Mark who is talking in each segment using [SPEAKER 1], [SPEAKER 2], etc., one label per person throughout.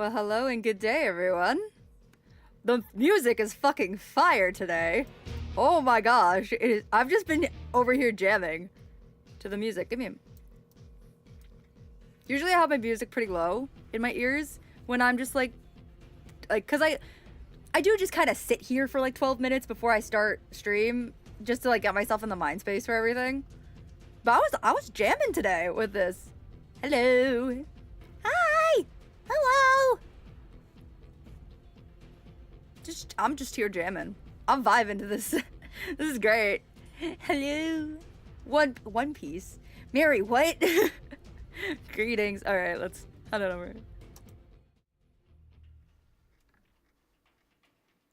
[SPEAKER 1] Well, hello and good day, everyone. The music is fucking fire today. Oh my gosh, I've just been over here jamming to the music. Give me a... Usually I have my music pretty low in my ears when I'm just like, cause I do just kind of sit here for like 12 minutes before I start stream just to like get myself in the mind space for everything. But I was jamming today with this. Hello. Hi. Hello. I'm just here jamming. I'm vibing to this. This is great. Hello. One Piece. Mary, what? Greetings. All right, let's head on over.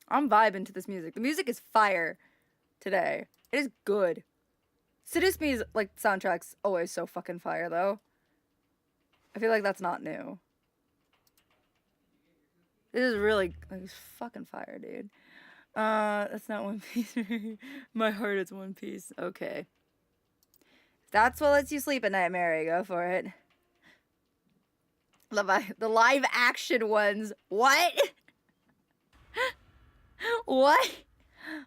[SPEAKER 1] I'm vibing to this music. The music is fire today. It is good. Seduce Me's like soundtrack's always so fucking fire though. I feel like that's not new. This is really like fucking fire, dude. That's not One Piece. My heart is One Piece. Okay. If that's what lets you sleep at night, Mary, go for it. The live action ones. What? What?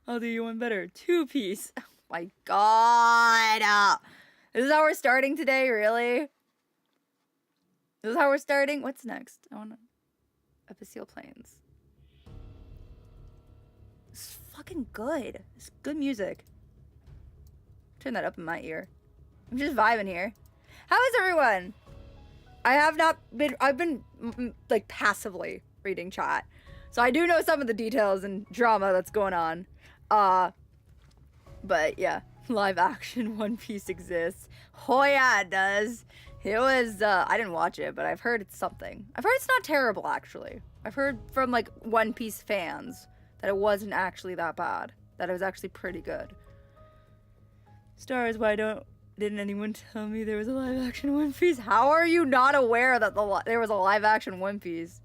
[SPEAKER 1] I'll do you one better. Two Piece. Oh my god. This is how we're starting today, really? This is how we're starting? What's next? I wanna... Abyssal Plains. It's fucking good. It's good music. Turn that up in my ear. I'm just vibing here. How is everyone? I've been like passively reading chat. So I do know some of the details and drama that's going on. But yeah, live action One Piece exists. Oh yeah, it does. It was, I didn't watch it, but I've heard it's something. I've heard it's not terrible, actually. I've heard from, like, One Piece fans that it wasn't actually that bad. That it was actually pretty good. Stars, didn't anyone tell me there was a live-action One Piece? How are you not aware that there was a live-action One Piece?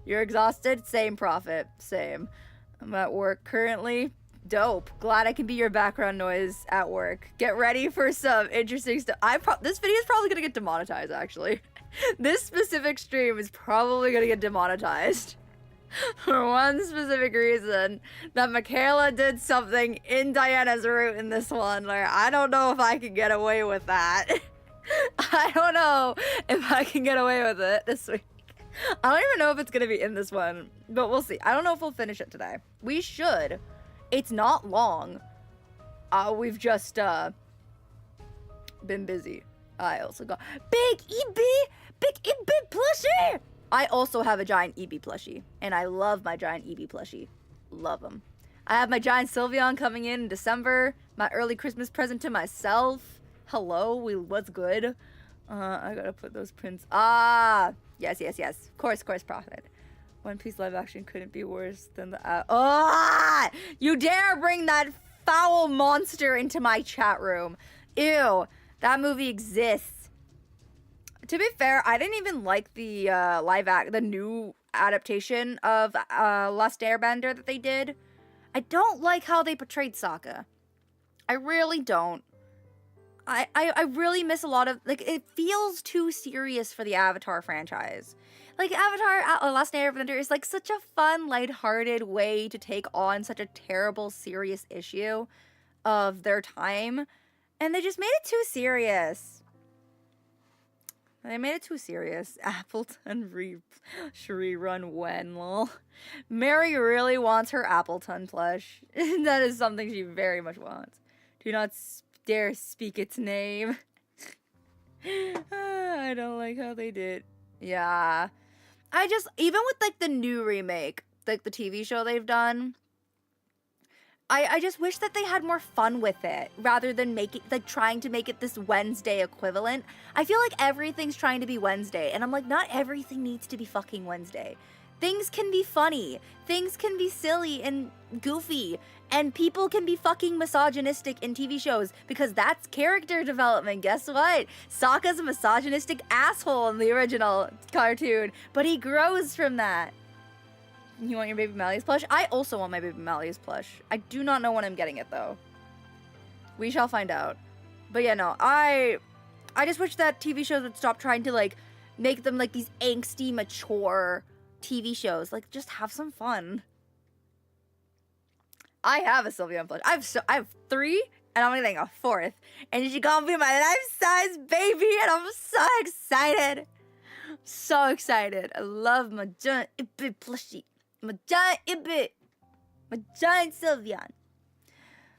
[SPEAKER 1] You're exhausted? Same, Prophet. Same. I'm at work currently. Dope. Glad I can be your background noise at work. Get ready for some interesting stuff. This video is probably gonna get demonetized, actually. This specific stream is probably gonna get demonetized. For one specific reason. That Michaela did something in Diana's route in this one. Like, I don't know if I can get away with that. I don't know if I can get away with it this week. I don't even know if it's gonna be in this one. But we'll see. I don't know if we'll finish it today. We should. It's not long. We've just been busy. I also got big EB plushie. I also have a giant EB plushie, and I love my giant EB plushie. Love them. I have my giant Sylveon coming in December. My early Christmas present to myself. Hello, what's good? I gotta put those prints. Yes. Of course, Prophet. One Piece live action couldn't be worse than the... You dare bring that foul monster into my chat room. Ew. That movie exists. To be fair, I didn't even like the the new adaptation of Last Airbender that they did. I don't like how they portrayed Sokka. I really don't. I really miss a lot of... Like, it feels too serious for the Avatar franchise. Like, Avatar Last Airbender is, like, such a fun, lighthearted way to take on such a terrible, serious issue of their time. And they just made it too serious. They made it too serious. Appleton rerun when, lol. Mary really wants her Appleton plush. That is something she very much wants. Do not dare speak its name. I don't like how they did. Yeah. Even with, like, the new remake, like, the TV show they've done, I just wish that they had more fun with it, rather than trying to make it this Wednesday equivalent. I feel like everything's trying to be Wednesday, and I'm like, not everything needs to be fucking Wednesday. Things can be funny, things can be silly and goofy, and people can be fucking misogynistic in TV shows, because that's character development. Guess what? Sokka's a misogynistic asshole in the original cartoon, but he grows from that. You want your baby Malleus plush? I also want my baby Malleus plush. I do not know when I'm getting it, though. We shall find out. But yeah, no, I just wish that TV shows would stop trying to, like, make them, like, these angsty, mature TV shows. Like, just have some fun. I have a Sylveon plush. I have 3, and I'm getting a 4th. And she's gonna be my life-size baby, and I'm so excited. So excited. I love my giant Ibit plushie. My giant Ibit. My giant Sylveon.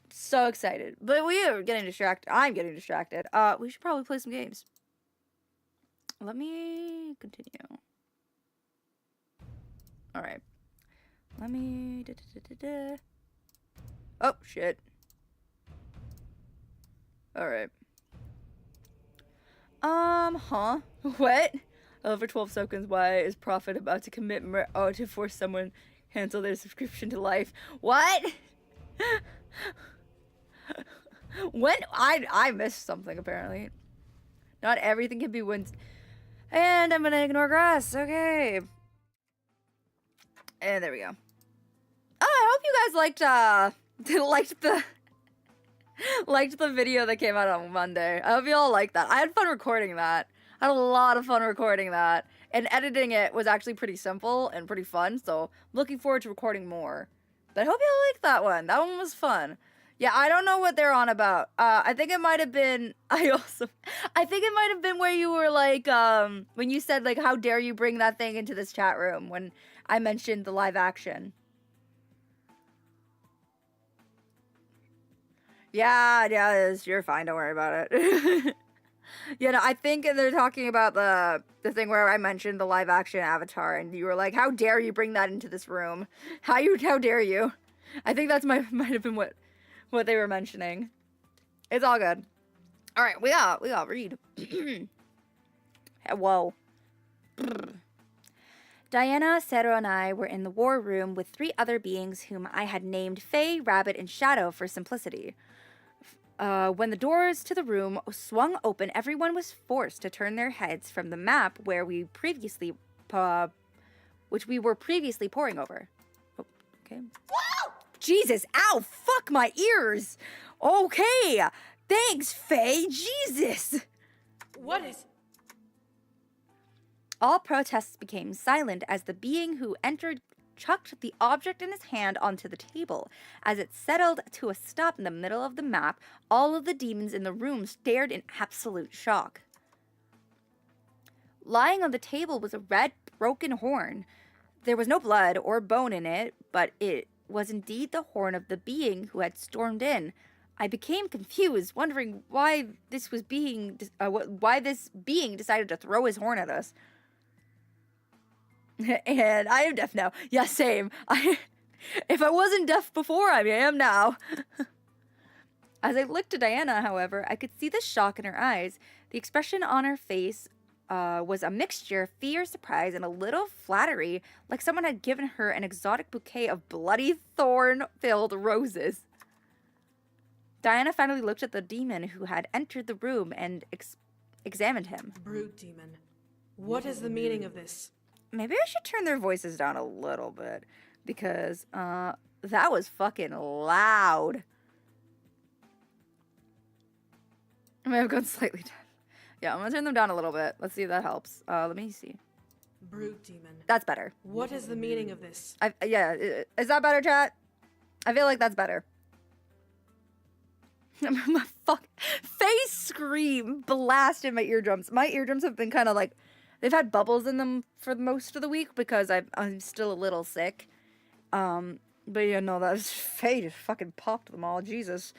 [SPEAKER 1] So excited. But we are getting distracted. I'm getting distracted. We should probably play some games. Let me continue. Alright. Let me... Oh, shit. Alright. Huh? What? Over 12 seconds, why is Prophet about to commit to force someone cancel their subscription to life? What? When? I missed something, apparently. Not everything can be wins. And I'm gonna ignore grass. Okay. And there we go. Oh, I hope you guys liked the video that came out on Monday. I hope you all liked that. I had fun recording that. I had a lot of fun recording that. And editing it was actually pretty simple and pretty fun, so looking forward to recording more. But I hope you all liked that one. That one was fun. Yeah, I don't know what they're on about. I think it might have been... I think it might have been where you were like, when you said, like, how dare you bring that thing into this chat room when I mentioned the live action. Yeah, you're fine. Don't worry about it. You know, I think they're talking about the thing where I mentioned the live action Avatar, and you were like, "How dare you bring that into this room? How dare you?" I think that's might have been what they were mentioning. It's all good. All right, we got read. Whoa. Diana, Cero, and I were in the war room with 3 other beings whom I had named Faye, Rabbit, and Shadow for simplicity. When the doors to the room swung open, everyone was forced to turn their heads from the map which we were previously poring over. Oh, okay. Whoa! Jesus, ow, fuck my ears. Okay, thanks, Faye. Jesus.
[SPEAKER 2] What is...
[SPEAKER 1] All protests became silent as the being who entered chucked the object in his hand onto the table. As it settled to a stop in the middle of the map, all of the demons in the room stared in absolute shock. Lying on the table was a red, broken horn. There was no blood or bone in it, but it was indeed the horn of the being who had stormed in. I became confused, wondering why this being decided to throw his horn at us. And I am deaf now. Yeah, same. If I wasn't deaf before, I am now. As I looked to Diana, however, I could see the shock in her eyes. The expression on her face was a mixture of fear, surprise, and a little flattery, like someone had given her an exotic bouquet of bloody thorn-filled roses. Diana finally looked at the demon who had entered the room and examined him.
[SPEAKER 2] Brute demon. What is the meaning of this?
[SPEAKER 1] Maybe I should turn their voices down a little bit, because that was fucking loud. I may have gone slightly down. Yeah, I'm gonna turn them down a little bit. Let's see if that helps. Let me see.
[SPEAKER 2] Brute demon.
[SPEAKER 1] That's better.
[SPEAKER 2] What is the meaning of this?
[SPEAKER 1] Yeah, is that better, chat? I feel like that's better. My face scream blasted my eardrums. My eardrums have been kind of like, they've had bubbles in them for most of the week because I'm still a little sick. But yeah, no, that was Faye just fucking popped them all. Jesus.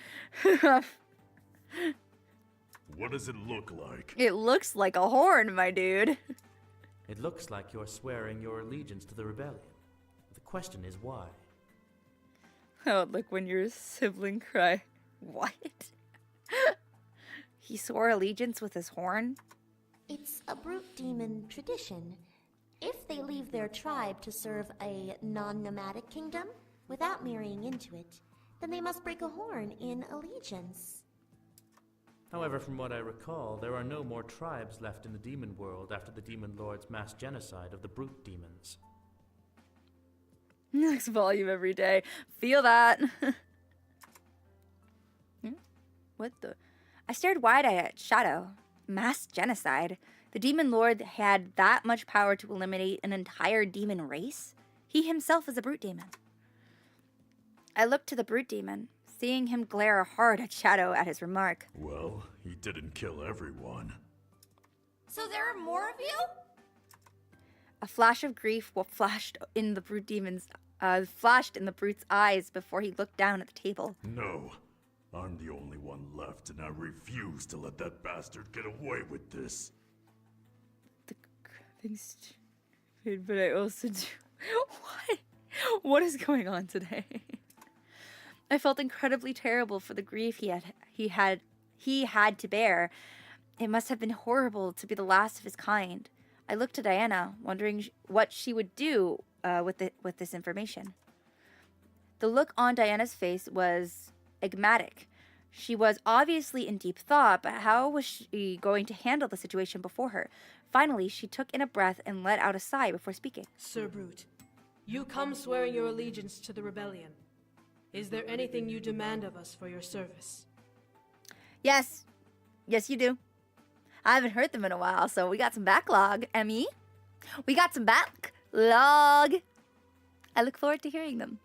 [SPEAKER 3] What does it look like?
[SPEAKER 1] It looks like a horn, my dude.
[SPEAKER 4] It looks like you're swearing your allegiance to the rebellion. The question is why?
[SPEAKER 1] Oh, look when your sibling cry. What? He swore allegiance with his horn?
[SPEAKER 5] It's a brute demon tradition. If they leave their tribe to serve a non-nomadic kingdom without marrying into it, then they must break a horn in allegiance.
[SPEAKER 4] However, from what I recall, there are no more tribes left in the demon world after the demon lord's mass genocide of the brute demons.
[SPEAKER 1] Next volume every day. Feel that. What the? I stared wide-eyed at Shadow. Mass genocide. The demon lord had that much power to eliminate an entire demon race? He himself is a brute demon. I looked to the brute demon, seeing him glare hard at Shadow at his remark.
[SPEAKER 3] Well, he didn't kill everyone.
[SPEAKER 5] So there are more of you?
[SPEAKER 1] A flash of grief flashed in the brute's eyes before he looked down at the table.
[SPEAKER 3] No, I'm the only one left, and I refuse to let that bastard get away with this.
[SPEAKER 1] The grabbing stupid, but I also do. What? What is going on today? I felt incredibly terrible for the grief he had to bear. It must have been horrible to be the last of his kind. I looked to Diana, wondering what she would do with this information. The look on Diana's face was enigmatic. She was obviously in deep thought, but how was she going to handle the situation before her? Finally, she took in a breath and let out a sigh before speaking.
[SPEAKER 2] Sir Brute, you come swearing your allegiance to the rebellion. Is there anything you demand of us for your service?
[SPEAKER 1] Yes. Yes, you do. I haven't heard them in a while, so we got some backlog, Emmy. We got some backlog. I look forward to hearing them.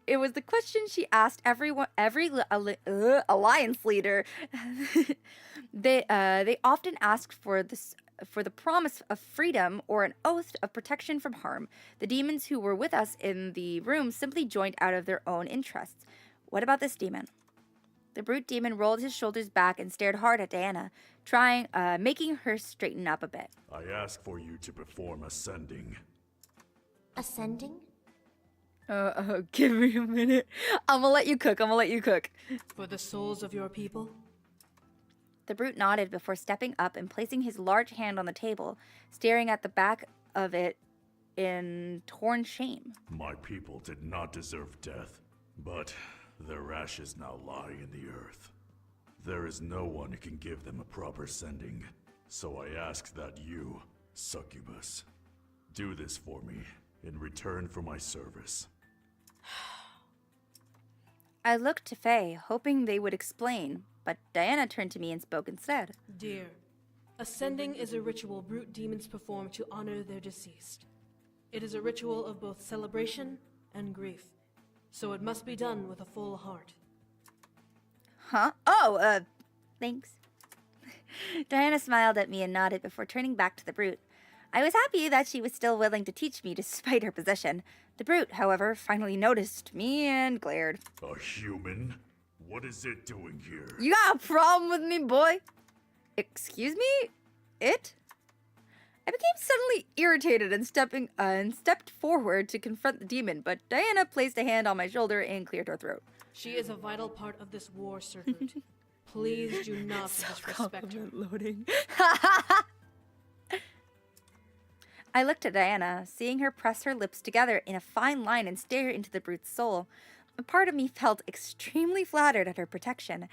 [SPEAKER 1] It was the question she asked every alliance leader. They often asked for the promise of freedom or an oath of protection from harm. The demons who were with us in the room simply joined out of their own interests. What about this demon? The brute demon rolled his shoulders back and stared hard at Diana, making her straighten up a bit.
[SPEAKER 3] I ask for you to perform ascending.
[SPEAKER 5] Ascending?
[SPEAKER 1] Give me a minute. I'm gonna let you cook.
[SPEAKER 2] For the souls of your people?
[SPEAKER 1] The brute nodded before stepping up and placing his large hand on the table, staring at the back of it in torn shame.
[SPEAKER 3] My people did not deserve death, but their ashes now lie in the earth. There is no one who can give them a proper sending, so I ask that you, succubus, do this for me in return for my service.
[SPEAKER 1] I looked to Faye, hoping they would explain, but Diana turned to me and spoke instead.
[SPEAKER 2] Dear, ascending is a ritual brute demons perform to honor their deceased. It is a ritual of both celebration and grief, so it must be done with a full heart.
[SPEAKER 1] Huh? Thanks. Diana smiled at me and nodded before turning back to the brute. I was happy that she was still willing to teach me despite her position. The brute, however, finally noticed me and glared.
[SPEAKER 3] A human? What is it doing here?
[SPEAKER 1] You got a problem with me, boy? Excuse me? It? I became suddenly irritated and stepped forward to confront the demon, but Diana placed a hand on my shoulder and cleared her throat.
[SPEAKER 2] She is a vital part of this war, Sir Brute. Please do not disrespect her.
[SPEAKER 1] Loading. I looked at Diana, seeing her press her lips together in a fine line and stare into the brute's soul. A part of me felt extremely flattered at her protection.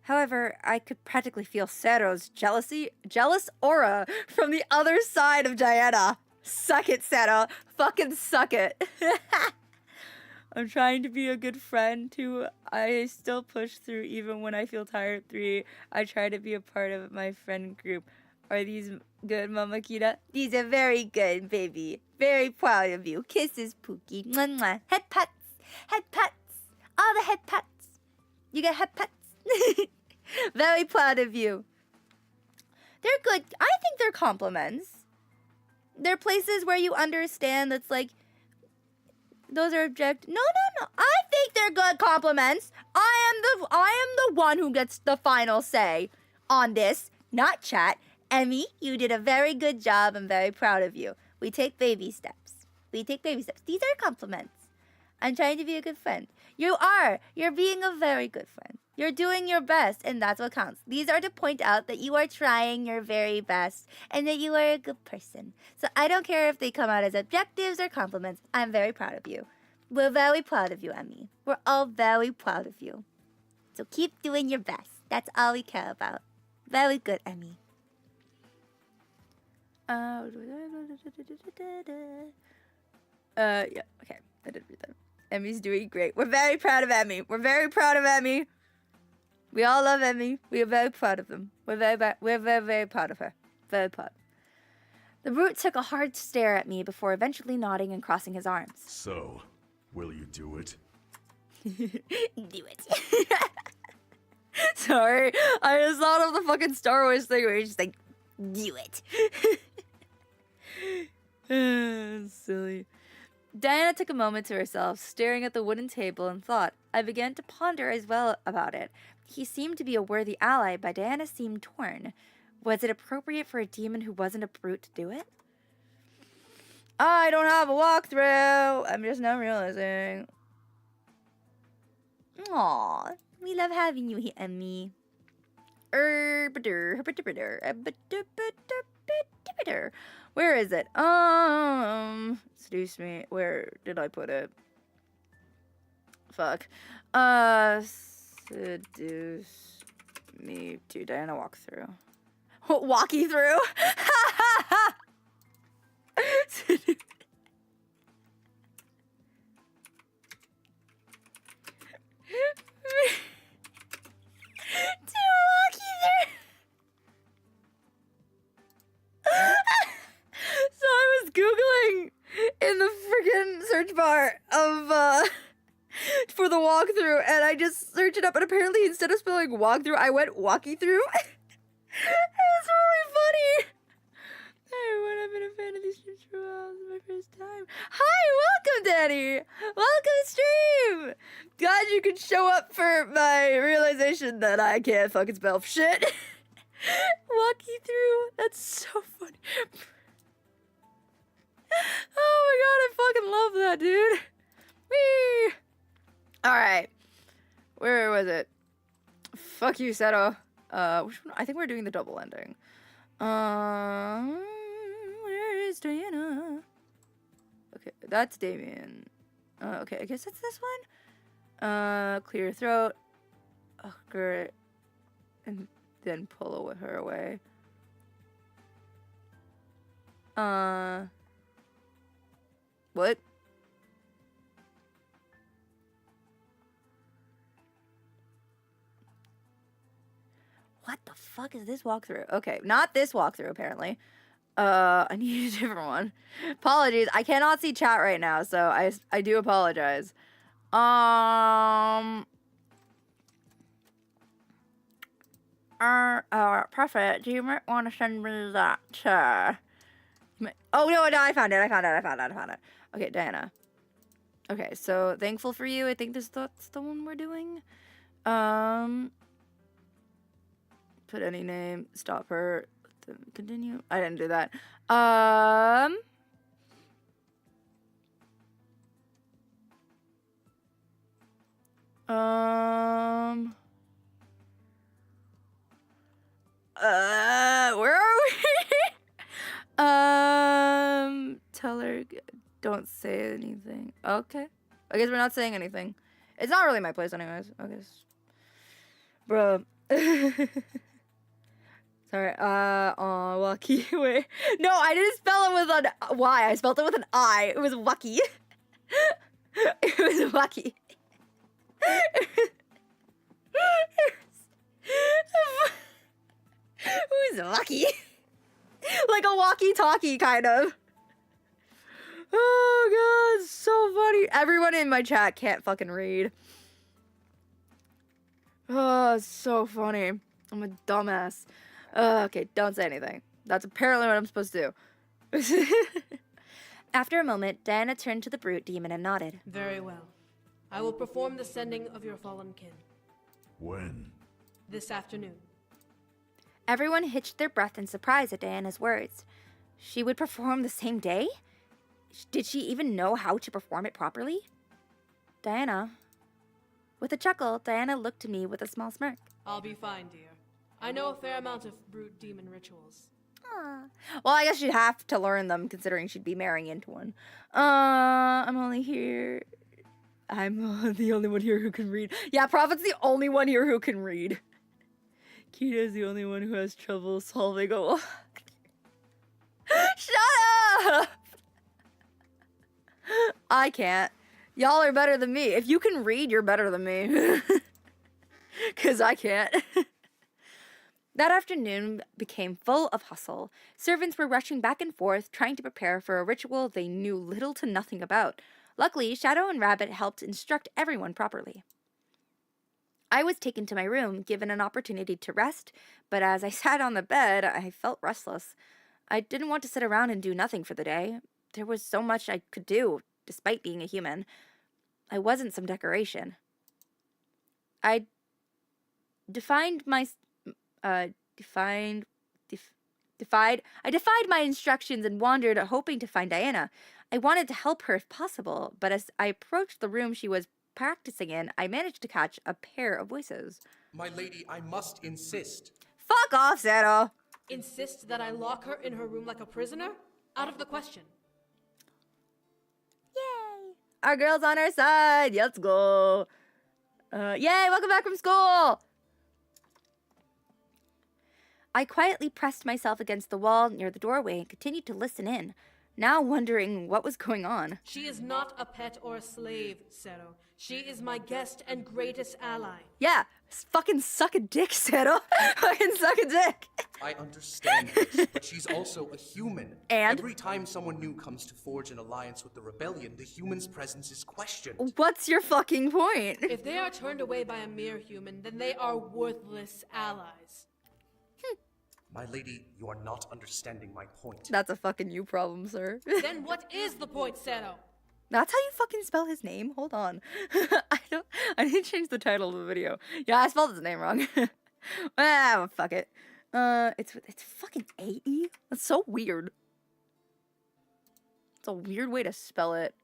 [SPEAKER 1] However, I could practically feel Sero's jealous aura from the other side of Diana. Suck it, Sero. Fucking suck it. I'm trying to be a good friend, too. I still push through even when I feel tired. 3, I try to be a part of my friend group. Are these good, Mama Kita? These are very good, baby. Very proud of you. Kisses, Pookie. Mwah, mwah. Head pats. Head pats. All the head pats. You get head pats. Very proud of you. They're good. I think they're compliments. They're places where you understand that's like, those are No. I think they're good compliments. I am the one who gets the final say on this, not chat. Emmy, you did a very good job. I'm very proud of you. We take baby steps. These are compliments. I'm trying to be a good friend. You are. You're being a very good friend. You're doing your best, and that's what counts. These are to point out that you are trying your very best and that you are a good person. So I don't care if they come out as objectives or compliments. I'm very proud of you. We're very proud of you, Emmy. We're all very proud of you. So keep doing your best. That's all we care about. Very good, Emmy. Yeah, okay. I did read that. Emmy's doing great. We're very proud of Emmy. We all love Emmy. We are very proud of them. We're very proud of her. Very proud. The brute took a hard stare at me before eventually nodding and crossing his arms.
[SPEAKER 3] So, will you do it?
[SPEAKER 1] Do it. Sorry, I just thought of the fucking Star Wars thing where he's just like, do it. Silly. Diana took a moment to herself, staring at the wooden table in thought. I began to ponder as well about it. He seemed to be a worthy ally, but Diana seemed torn. Was it appropriate for a demon who wasn't a brute to do it? I don't have a walkthrough. I'm just now realizing. Aw, we love having you here, Emmy. Where is it? Seduce Me. Where did I put it? Fuck. Seduce Me to Diana walkthrough. Walkie through? So I was Googling in the freaking search bar of for the walkthrough, and I just searched it up, and apparently instead of spelling walkthrough, I went walkie through. It's really funny. Hi everyone, I've been a fan of these streams for a while. This is my first time. Hi, welcome, Danny. Welcome to stream. Glad you could show up for my realization that I can't fucking spell shit. Walkie through. That's so funny. Oh my god, I fucking love that, dude. Whee! Alright. Where was it? Fuck you, Seto. Which one? I think we're doing the double ending. Where is Diana? Okay, that's Damien. Okay, I guess it's this one. Clear throat. Oh, great. And then pull her away. What? What the fuck is this walkthrough? Okay, not this walkthrough, apparently. I need a different one. Apologies, I cannot see chat right now, so I do apologize. Prophet, do you might want to send me that, oh, no, I found it. Okay, Diana. Okay, so thankful for you. I think that's the one we're doing. Put any name, stop her, continue. I didn't do that. Where are we? Tell her, don't say anything. Okay. I guess we're not saying anything. It's not really my place anyways, I guess. Bruh. Sorry, Wacky, wait. No, I didn't spell it with an Y, I spelled it with an I. It was Wacky. It was Wacky. Who's Wacky? Like a walkie-talkie, kind of. Oh, God, so funny. Everyone in my chat can't fucking read. Oh, it's so funny. I'm a dumbass. Okay, don't say anything. That's apparently what I'm supposed to do. After a moment, Diana turned to the brute demon and nodded.
[SPEAKER 2] Very well. I will perform the sending of your fallen kin.
[SPEAKER 3] When?
[SPEAKER 2] This afternoon.
[SPEAKER 1] Everyone hitched their breath in surprise at Diana's words. She would perform the same day? Did she even know how to perform it properly? Diana. With a chuckle, Diana looked to me with a small smirk.
[SPEAKER 2] I'll be fine, dear. I know a fair amount of brute demon rituals.
[SPEAKER 1] Aww. Well, I guess she'd have to learn them, considering she'd be marrying into one. I'm only here. I'm the only one here who can read. Yeah, Prophet's the only one here who can read. Kita's the only one who has trouble solving a Shut up! I can't. Y'all are better than me. If you can read, you're better than me. Because I can't. That afternoon became full of hustle. Servants were rushing back and forth, trying to prepare for a ritual they knew little to nothing about. Luckily, Shadow and Rabbit helped instruct everyone properly. I was taken to my room, given an opportunity to rest, but as I sat on the bed, I felt restless. I didn't want to sit around and do nothing for the day. There was so much I could do, despite being a human. I wasn't some decoration. I defied my instructions and wandered, hoping to find Diana. I wanted to help her if possible, but as I approached the room she was practicing in, I managed to catch a pair of voices.
[SPEAKER 6] My lady, I must insist.
[SPEAKER 1] Fuck off, Zero!
[SPEAKER 2] Insist that I lock her in her room like a prisoner? Out of the question.
[SPEAKER 1] Yay! Our girl's on our side! Let's go! Yay! Welcome back from school! I quietly pressed myself against the wall near the doorway and continued to listen in, now wondering what was going on.
[SPEAKER 2] She is not a pet or a slave, Zero. She is my guest and greatest ally.
[SPEAKER 1] Yeah, fucking suck a dick, Zero. Fucking suck a dick.
[SPEAKER 6] I understand this, but she's also a human.
[SPEAKER 1] And?
[SPEAKER 6] Every time someone new comes to forge an alliance with the rebellion, the human's presence is questioned.
[SPEAKER 1] What's your fucking point?
[SPEAKER 2] If they are turned away by a mere human, then they are worthless allies.
[SPEAKER 6] My lady, you are not understanding my point.
[SPEAKER 1] That's a fucking you problem, sir.
[SPEAKER 2] Then what is the point, Zero?
[SPEAKER 1] That's how you fucking spell his name? Hold on. I need to change the title of the video. Yeah, I spelled his name wrong. Well, fuck it. It's fucking A-E? That's so weird. It's a weird way to spell it.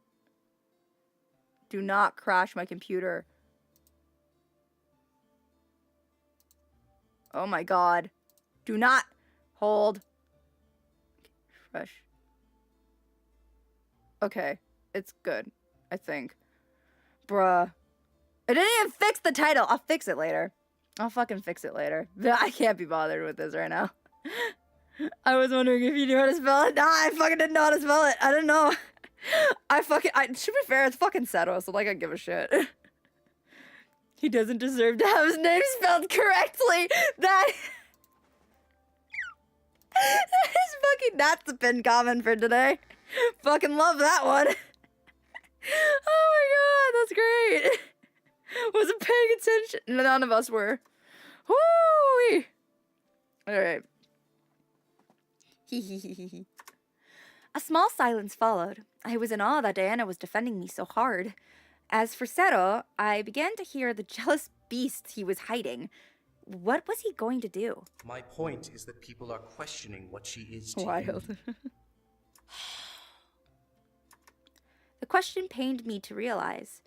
[SPEAKER 1] Do not crash my computer. Oh my god. Do not hold. Fresh. Okay. It's good, I think. Bruh. I didn't even fix the title. I'll fix it later. I'll fucking fix it later. I can't be bothered with this right now. I was wondering if you knew how to spell it. Nah, I fucking didn't know how to spell it. I didn't know. To be fair, it's fucking Seto, so like I give a shit. He doesn't deserve to have his name spelled correctly. That is fucking, that's the pin comment for today. Fucking love that one. Oh my god, that's great. Wasn't paying attention. None of us were. Woo! Alright. A small silence followed. I was in awe that Diana was defending me so hard. As for Seto, I began to hear the jealous beast he was hiding. What was he going to do?
[SPEAKER 6] My point is that people are questioning what she is to you.
[SPEAKER 1] Wild. The question pained me to realize,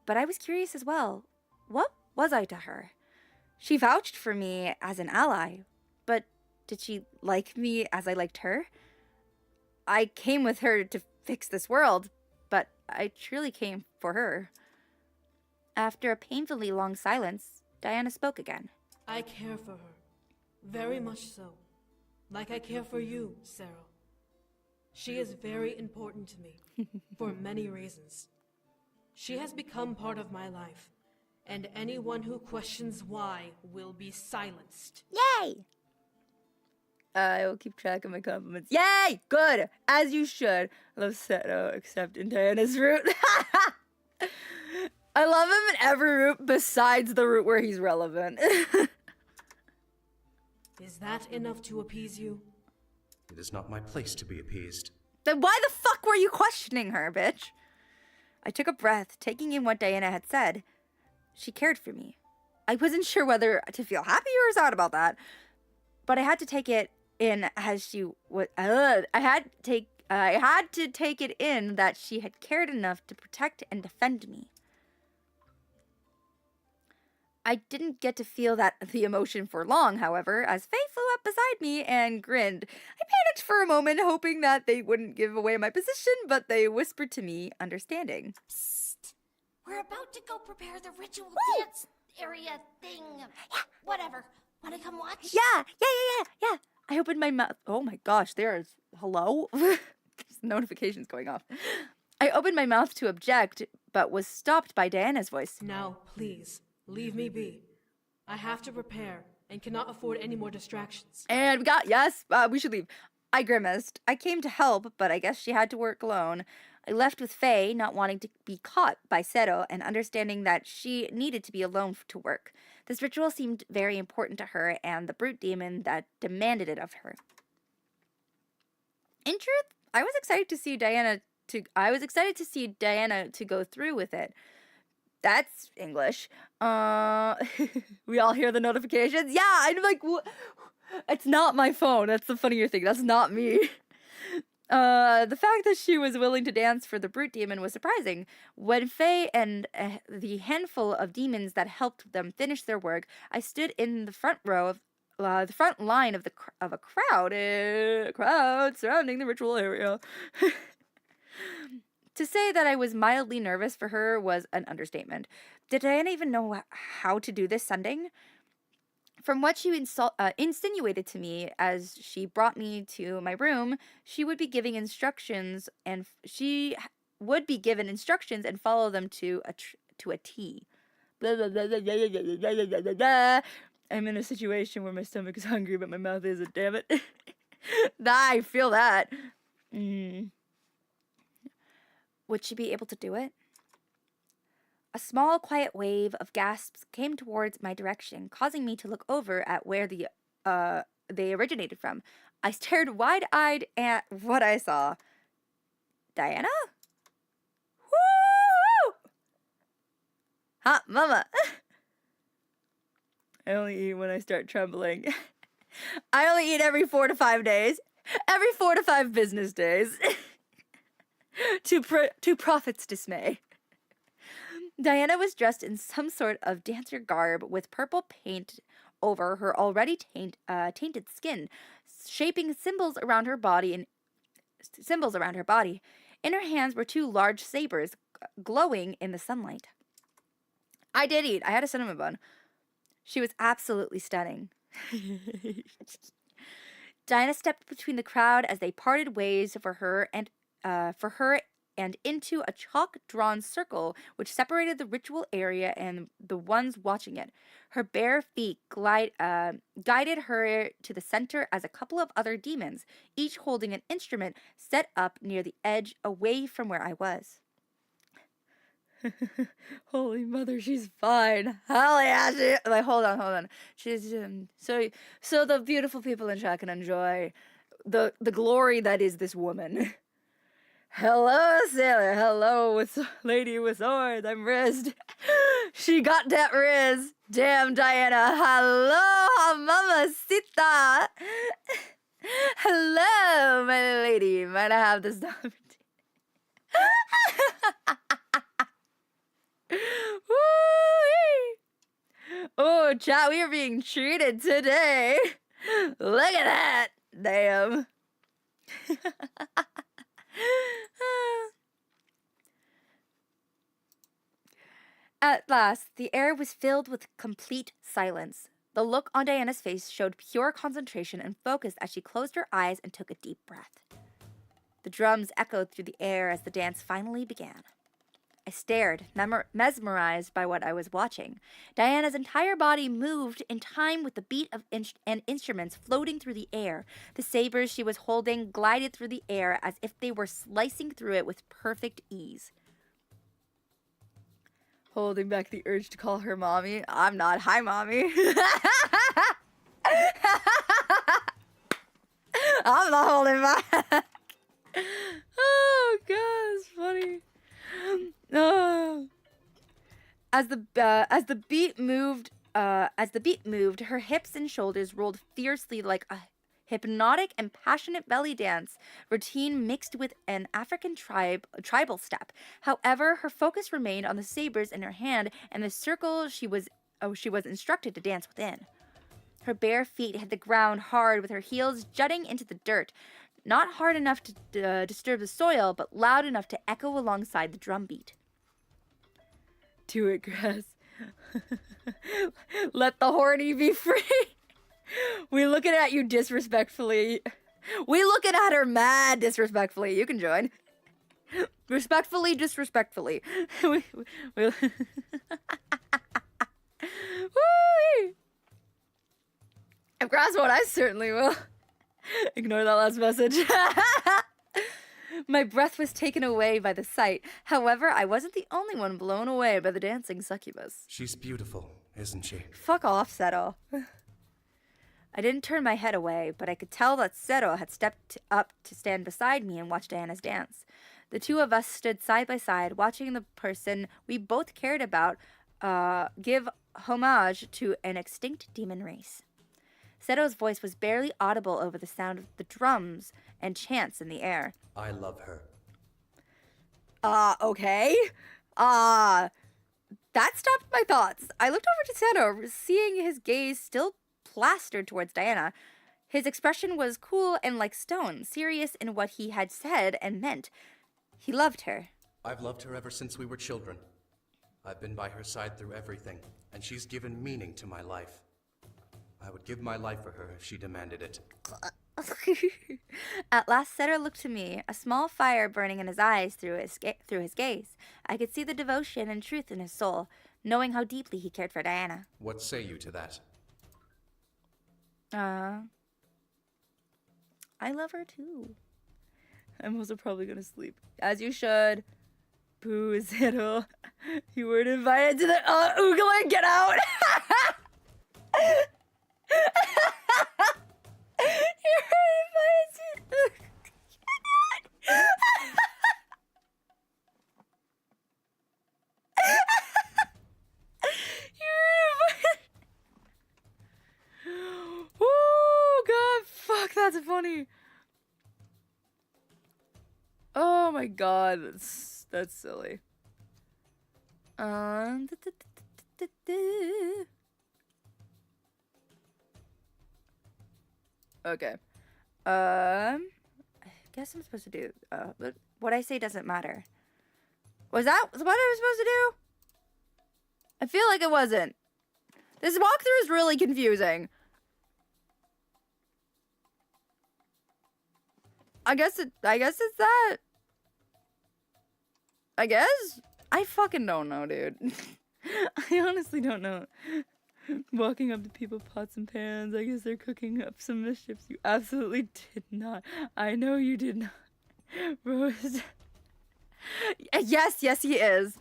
[SPEAKER 1] but I was curious as well. What was I to her? She vouched for me as an ally, but did she like me as I liked her? I came with her to fix this world, but I truly came for her. After a painfully long silence, Diana spoke again.
[SPEAKER 2] I care for her. Very much so. Like I care for you, Sarah. She is very important to me, for many reasons. She has become part of my life, and anyone who questions why will be silenced.
[SPEAKER 1] Yay! I will keep track of my compliments. Yay! Good! As you should. I love Seto, except in Diana's route. I love him in every route besides the route where he's relevant.
[SPEAKER 2] Is that enough to appease you?
[SPEAKER 6] It is not my place to be appeased.
[SPEAKER 1] Then why the fuck were you questioning her, bitch? I took a breath, taking in what Diana had said. She cared for me. I wasn't sure whether to feel happy or sad about that, but I had to take it in as she was. I had to take it in that she had cared enough to protect and defend me. I didn't get to feel the emotion for long, however, as Faye flew up beside me and grinned. I panicked for a moment, hoping that they wouldn't give away my position, but they whispered to me, understanding.
[SPEAKER 5] Psst. We're about to go prepare the ritual dance area thing. Whatever. Want to come watch?
[SPEAKER 1] Yeah. I opened my mouth. Oh my gosh, there's... Hello? There's notifications going off. I opened my mouth to object, but was stopped by Diana's voice.
[SPEAKER 2] Now, please, leave me be. I have to prepare and cannot afford any more distractions.
[SPEAKER 1] And we should leave. I grimaced. I came to help, but I guess she had to work alone. I left with Faye, not wanting to be caught by Seto and understanding that she needed to be alone to work. This ritual seemed very important to her and the brute demon that demanded it of her. In truth, I was excited to see Diana to go through with it. That's English. We all hear the notifications. Yeah, I'm like, it's not my phone. That's the funnier thing. That's not me. The fact that she was willing to dance for the brute demon was surprising. When Faye and the handful of demons that helped them finish their work, I stood in the front row of the front line of a crowd surrounding the ritual area. To say that I was mildly nervous for her was an understatement. Did Diana even know how to do this sending? From what she insinuated to me as she brought me to my room, she would be giving instructions, and follow them to a T. Blah, blah, blah, blah, blah, blah, blah, blah, blah, blah. I'm in a situation where my stomach is hungry, but my mouth isn't. Damn it! I feel that. Would she be able to do it? A small, quiet wave of gasps came towards my direction, causing me to look over at where they originated from. I stared wide-eyed at what I saw. Diana? Woo! Hot mama! I only eat when I start trembling. I only eat every 4 to 5 days. Every 4 to 5 business days. To Prophet's dismay. Diana was dressed in some sort of dancer garb with purple paint over her already tainted skin, shaping symbols around her body. In her hands were 2 large sabers glowing in the sunlight. I did eat. I had a cinnamon bun. She was absolutely stunning. Diana stepped between the crowd as they parted ways for her and into a chalk-drawn circle which separated the ritual area and the ones watching it. Her bare feet guided her to the center as a couple of other demons, each holding an instrument, set up near the edge away from where I was. Holy mother, she's fine. Hell yeah, like, hold on. She's so the beautiful people in chat can enjoy the glory that is this woman. Hello, sailor. Hello, lady with swords. I'm Riz. She got that Riz. Damn, Diana. Hello, mamacita. Hello, my lady. Might I have this opportunity? Oh, chat, we are being treated today. Look at that. Damn. At last, the air was filled with complete silence. The look on Diana's face showed pure concentration and focus as she closed her eyes and took a deep breath. The drums echoed through the air as the dance finally began. I stared, mesmerized by what I was watching. Diana's entire body moved in time with the beat of instruments floating through the air. The sabers she was holding glided through the air as if they were slicing through it with perfect ease. Holding back the urge to call her mommy. I'm not. Hi, mommy. I'm not holding back. Oh, God, it's funny. As the beat moved, her hips and shoulders rolled fiercely like a hypnotic and passionate belly dance routine mixed with an African tribal step. However, her focus remained on the sabers in her hand and the circle she was instructed to dance within. Her bare feet hit the ground hard with her heels jutting into the dirt. Not hard enough to disturb the soil, but loud enough to echo alongside the drum beat. Do it, Grass. Let the horny be free. We looking at you disrespectfully. We looking at her mad disrespectfully. You can join. Respectfully, disrespectfully. Woo! of grass one, I certainly will. Ignore that last message. My breath was taken away by the sight. However, I wasn't the only one blown away by the dancing succubus.
[SPEAKER 6] She's beautiful, isn't she?
[SPEAKER 1] Fuck off, Seto. I didn't turn my head away, but I could tell that Seto had stepped up to stand beside me and watch Diana's dance. The two of us stood side by side, watching the person we both cared about give homage to an extinct demon race. Seto's voice was barely audible over the sound of the drums and chants in the air.
[SPEAKER 6] I love her.
[SPEAKER 1] Okay. That stopped my thoughts. I looked over to Seto, seeing his gaze still plastered towards Diana. His expression was cool and like stone, serious in what he had said and meant. He loved her.
[SPEAKER 6] I've loved her ever since we were children. I've been by her side through everything, and she's given meaning to my life. I would give my life for her if she demanded it.
[SPEAKER 1] At last, Seto looked to me, a small fire burning in his eyes through his gaze. I could see the devotion and truth in his soul, knowing how deeply he cared for Diana.
[SPEAKER 6] What say you to that?
[SPEAKER 1] I love her too. I'm also probably gonna sleep. As you should. Boo, Seto. You weren't invited to the oogling. Get out! You weren't invited to Oh god, fuck, that's funny. Oh my god, that's silly. Okay. I guess I'm supposed to do but what I say doesn't matter. Was that what I was supposed to do? I feel like it wasn't. This walkthrough is really confusing. I guess it's that. I guess? I fucking don't know, dude. I honestly don't know. Walking up to people, pots and pans. I guess they're cooking up some mischiefs. You absolutely did not. I know you did not. Rose. Yes, he is.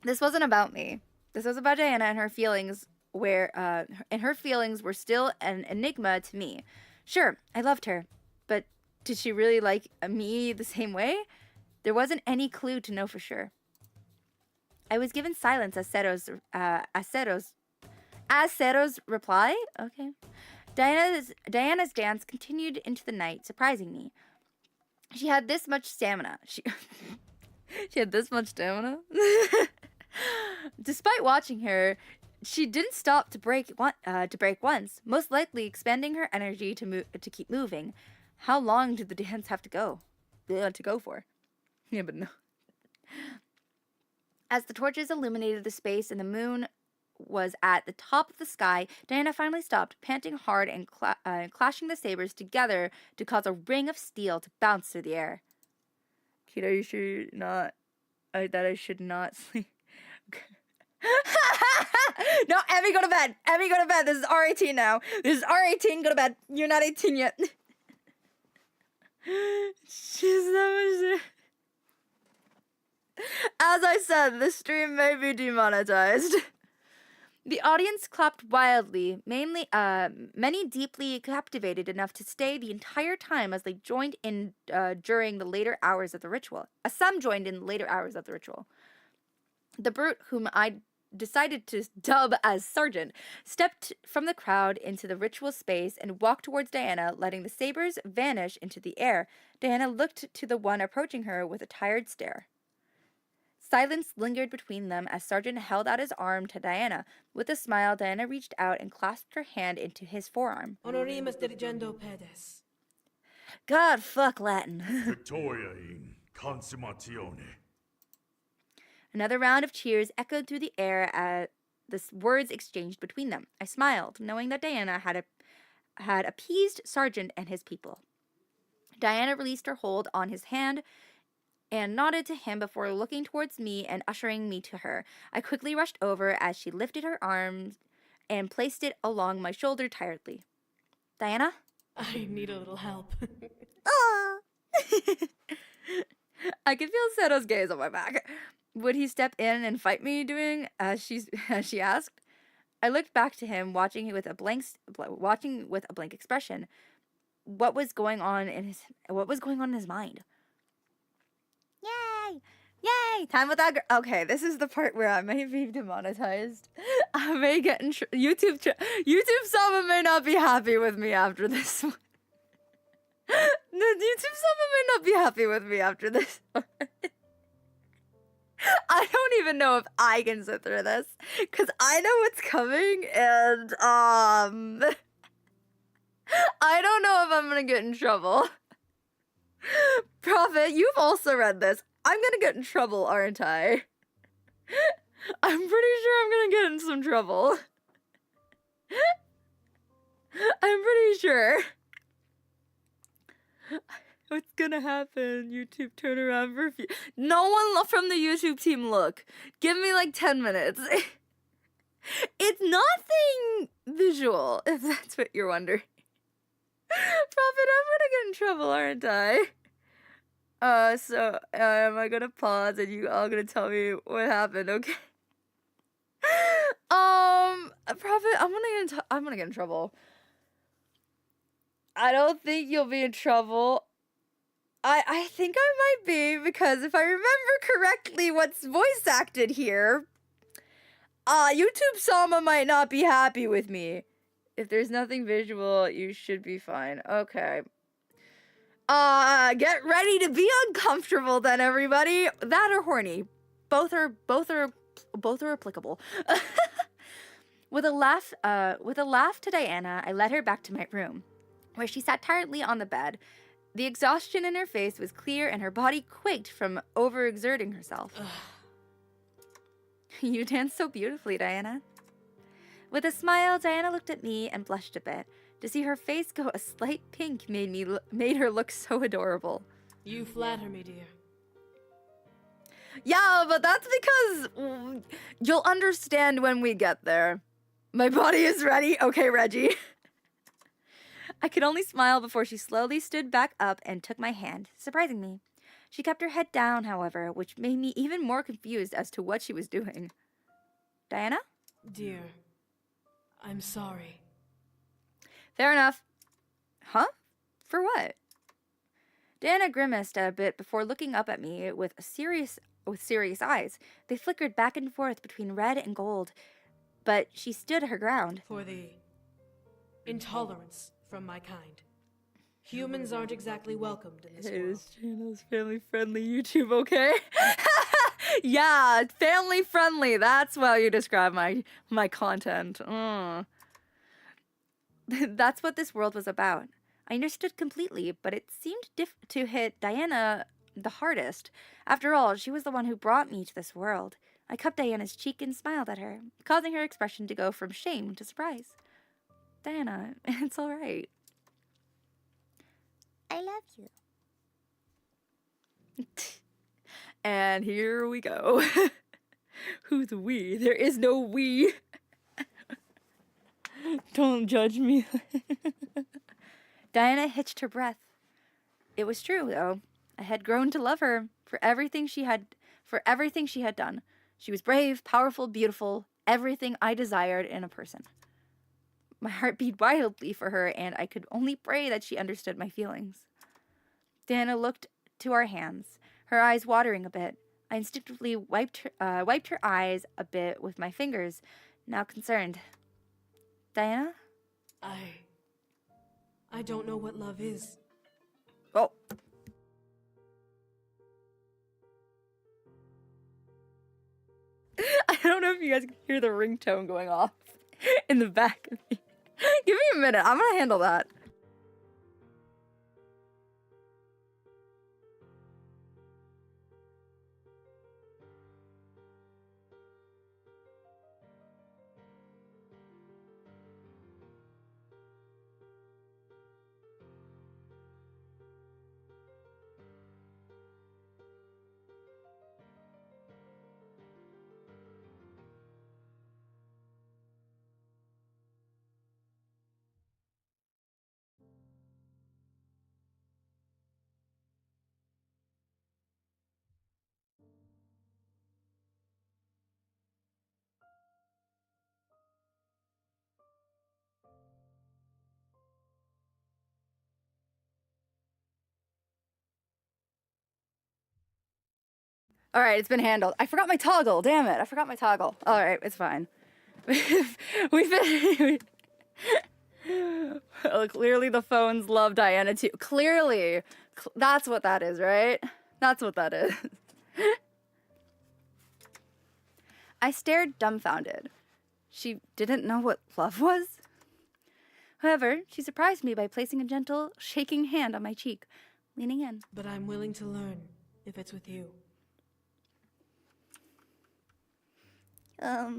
[SPEAKER 1] This wasn't about me. This was about Diana and her feelings, and her feelings were still an enigma to me. Sure, I loved her, but did she really like me the same way? There wasn't any clue to know for sure. I was given silence as Seto's reply. Okay. Diana's dance continued into the night, surprising me. She had this much stamina. She had this much stamina. Despite watching her, she didn't stop to break once, most likely expending her energy to keep moving. How long did the dance have to go for? Yeah, but no. As the torches illuminated the space and the moon was at the top of the sky, Diana finally stopped, panting hard and clashing the sabers together to cause a ring of steel to bounce through the air. Kid, are you sure you're not? That I should not sleep. No, Emmy, go to bed. Emmy, go to bed. This is R18 now. This is R18. Go to bed. You're not 18 yet. She's that much. As I said, this stream may be demonetized. The audience clapped wildly, many deeply captivated enough to stay the entire time as they joined in during the later hours of the ritual. Some joined in later hours of the ritual. The brute, whom I decided to dub as Sergeant, stepped from the crowd into the ritual space and walked towards Diana, letting the sabers vanish into the air. Diana looked to the one approaching her with a tired stare. Silence lingered between them as Sergeant held out his arm to Diana. With a smile, Diana reached out and clasped her hand into his forearm.
[SPEAKER 2] Honorimus dirigendo pedes.
[SPEAKER 1] God, fuck Latin.
[SPEAKER 3] Victoria in consumatione.
[SPEAKER 1] Another round of cheers echoed through the air as the words exchanged between them. I smiled, knowing that Diana had appeased Sergeant and his people. Diana released her hold on his hand and nodded to him before looking towards me and ushering me to her. I quickly rushed over as she lifted her arms and placed it along my shoulder tiredly. Diana?
[SPEAKER 2] I need a little help.
[SPEAKER 1] Aw. I could feel Seto's gaze on my back. Would he step in and fight me doing as she asked? I looked back to him, watching with a blank expression. What was going on in his mind? Yay! Yay! Time without okay, this is the part where I may be demonetized. I may get in YouTube Sama may not be happy with me after this one. The YouTube Sama may not be happy with me after this one. I don't even know if I can sit through this, because I know what's coming, and I don't know if I'm gonna get in trouble. Prophet, you've also read this. I'm gonna get in trouble, aren't I? I'm pretty sure I'm gonna get in some trouble. I'm pretty sure. What's gonna happen? YouTube turn around for a few. No one from the YouTube team look. Give me like 10 minutes. It's nothing visual, if that's what you're wondering. Prophet, I'm gonna get in trouble, aren't I? So am I gonna pause and you all gonna tell me what happened, okay? Prophet, I'm gonna get in trouble. I don't think you'll be in trouble. I think I might be, because if I remember correctly what's voice acted here, YouTube Sama might not be happy with me. If there's nothing visual, you should be fine. Okay. Get ready to be uncomfortable then, everybody. That or horny. Both are applicable. With a laugh to Diana, I led her back to my room, where she sat tiredly on the bed. The exhaustion in her face was clear and her body quaked from overexerting herself. You dance so beautifully, Diana. With a smile, Diana looked at me and blushed a bit. To see her face go a slight pink made her look so adorable.
[SPEAKER 2] You flatter me, dear.
[SPEAKER 1] Yeah, but that's because you'll understand when we get there. My body is ready. Okay, Reggie. I could only smile before she slowly stood back up and took my hand, surprising me. She kept her head down, however, which made me even more confused as to what she was doing. Diana?
[SPEAKER 2] Dear, I'm sorry.
[SPEAKER 1] Fair enough. Huh? For what? Diana grimaced a bit before looking up at me with serious eyes. They flickered back and forth between red and gold, but she stood her ground.
[SPEAKER 2] For the intolerance from my kind. Humans aren't exactly welcomed in this world.
[SPEAKER 1] This channel is family-friendly YouTube, okay? Yeah, family-friendly. That's how you describe my content. That's what this world was about. I understood completely, but it seemed to hit Diana the hardest. After all, she was the one who brought me to this world. I cupped Diana's cheek and smiled at her, causing her expression to go from shame to surprise. Diana, it's all right.
[SPEAKER 5] I love you.
[SPEAKER 1] And here we go. Who's we? There is no we. Don't judge me. Diana hitched her breath. It was true, though. I had grown to love her for everything she had done. She was brave, powerful, beautiful, everything I desired in a person. My heart beat wildly for her, and I could only pray that she understood my feelings. Diana looked to our hands, her eyes watering a bit. I instinctively wiped her eyes a bit with my fingers, now concerned. Diana?
[SPEAKER 2] I don't know what love is.
[SPEAKER 1] Oh. I don't know if you guys can hear the ringtone going off in the back of me. Give me a minute. I'm gonna handle that. All right, it's been handled. I forgot my toggle. Damn it. I forgot my toggle. All right, it's fine. We've been... Well, clearly the phones love Diana too. Clearly. That's what that is, right? That's what that is. I stared dumbfounded. She didn't know what love was? However, she surprised me by placing a gentle, shaking hand on my cheek, leaning in.
[SPEAKER 2] But I'm willing to learn if it's with you.
[SPEAKER 1] Ah.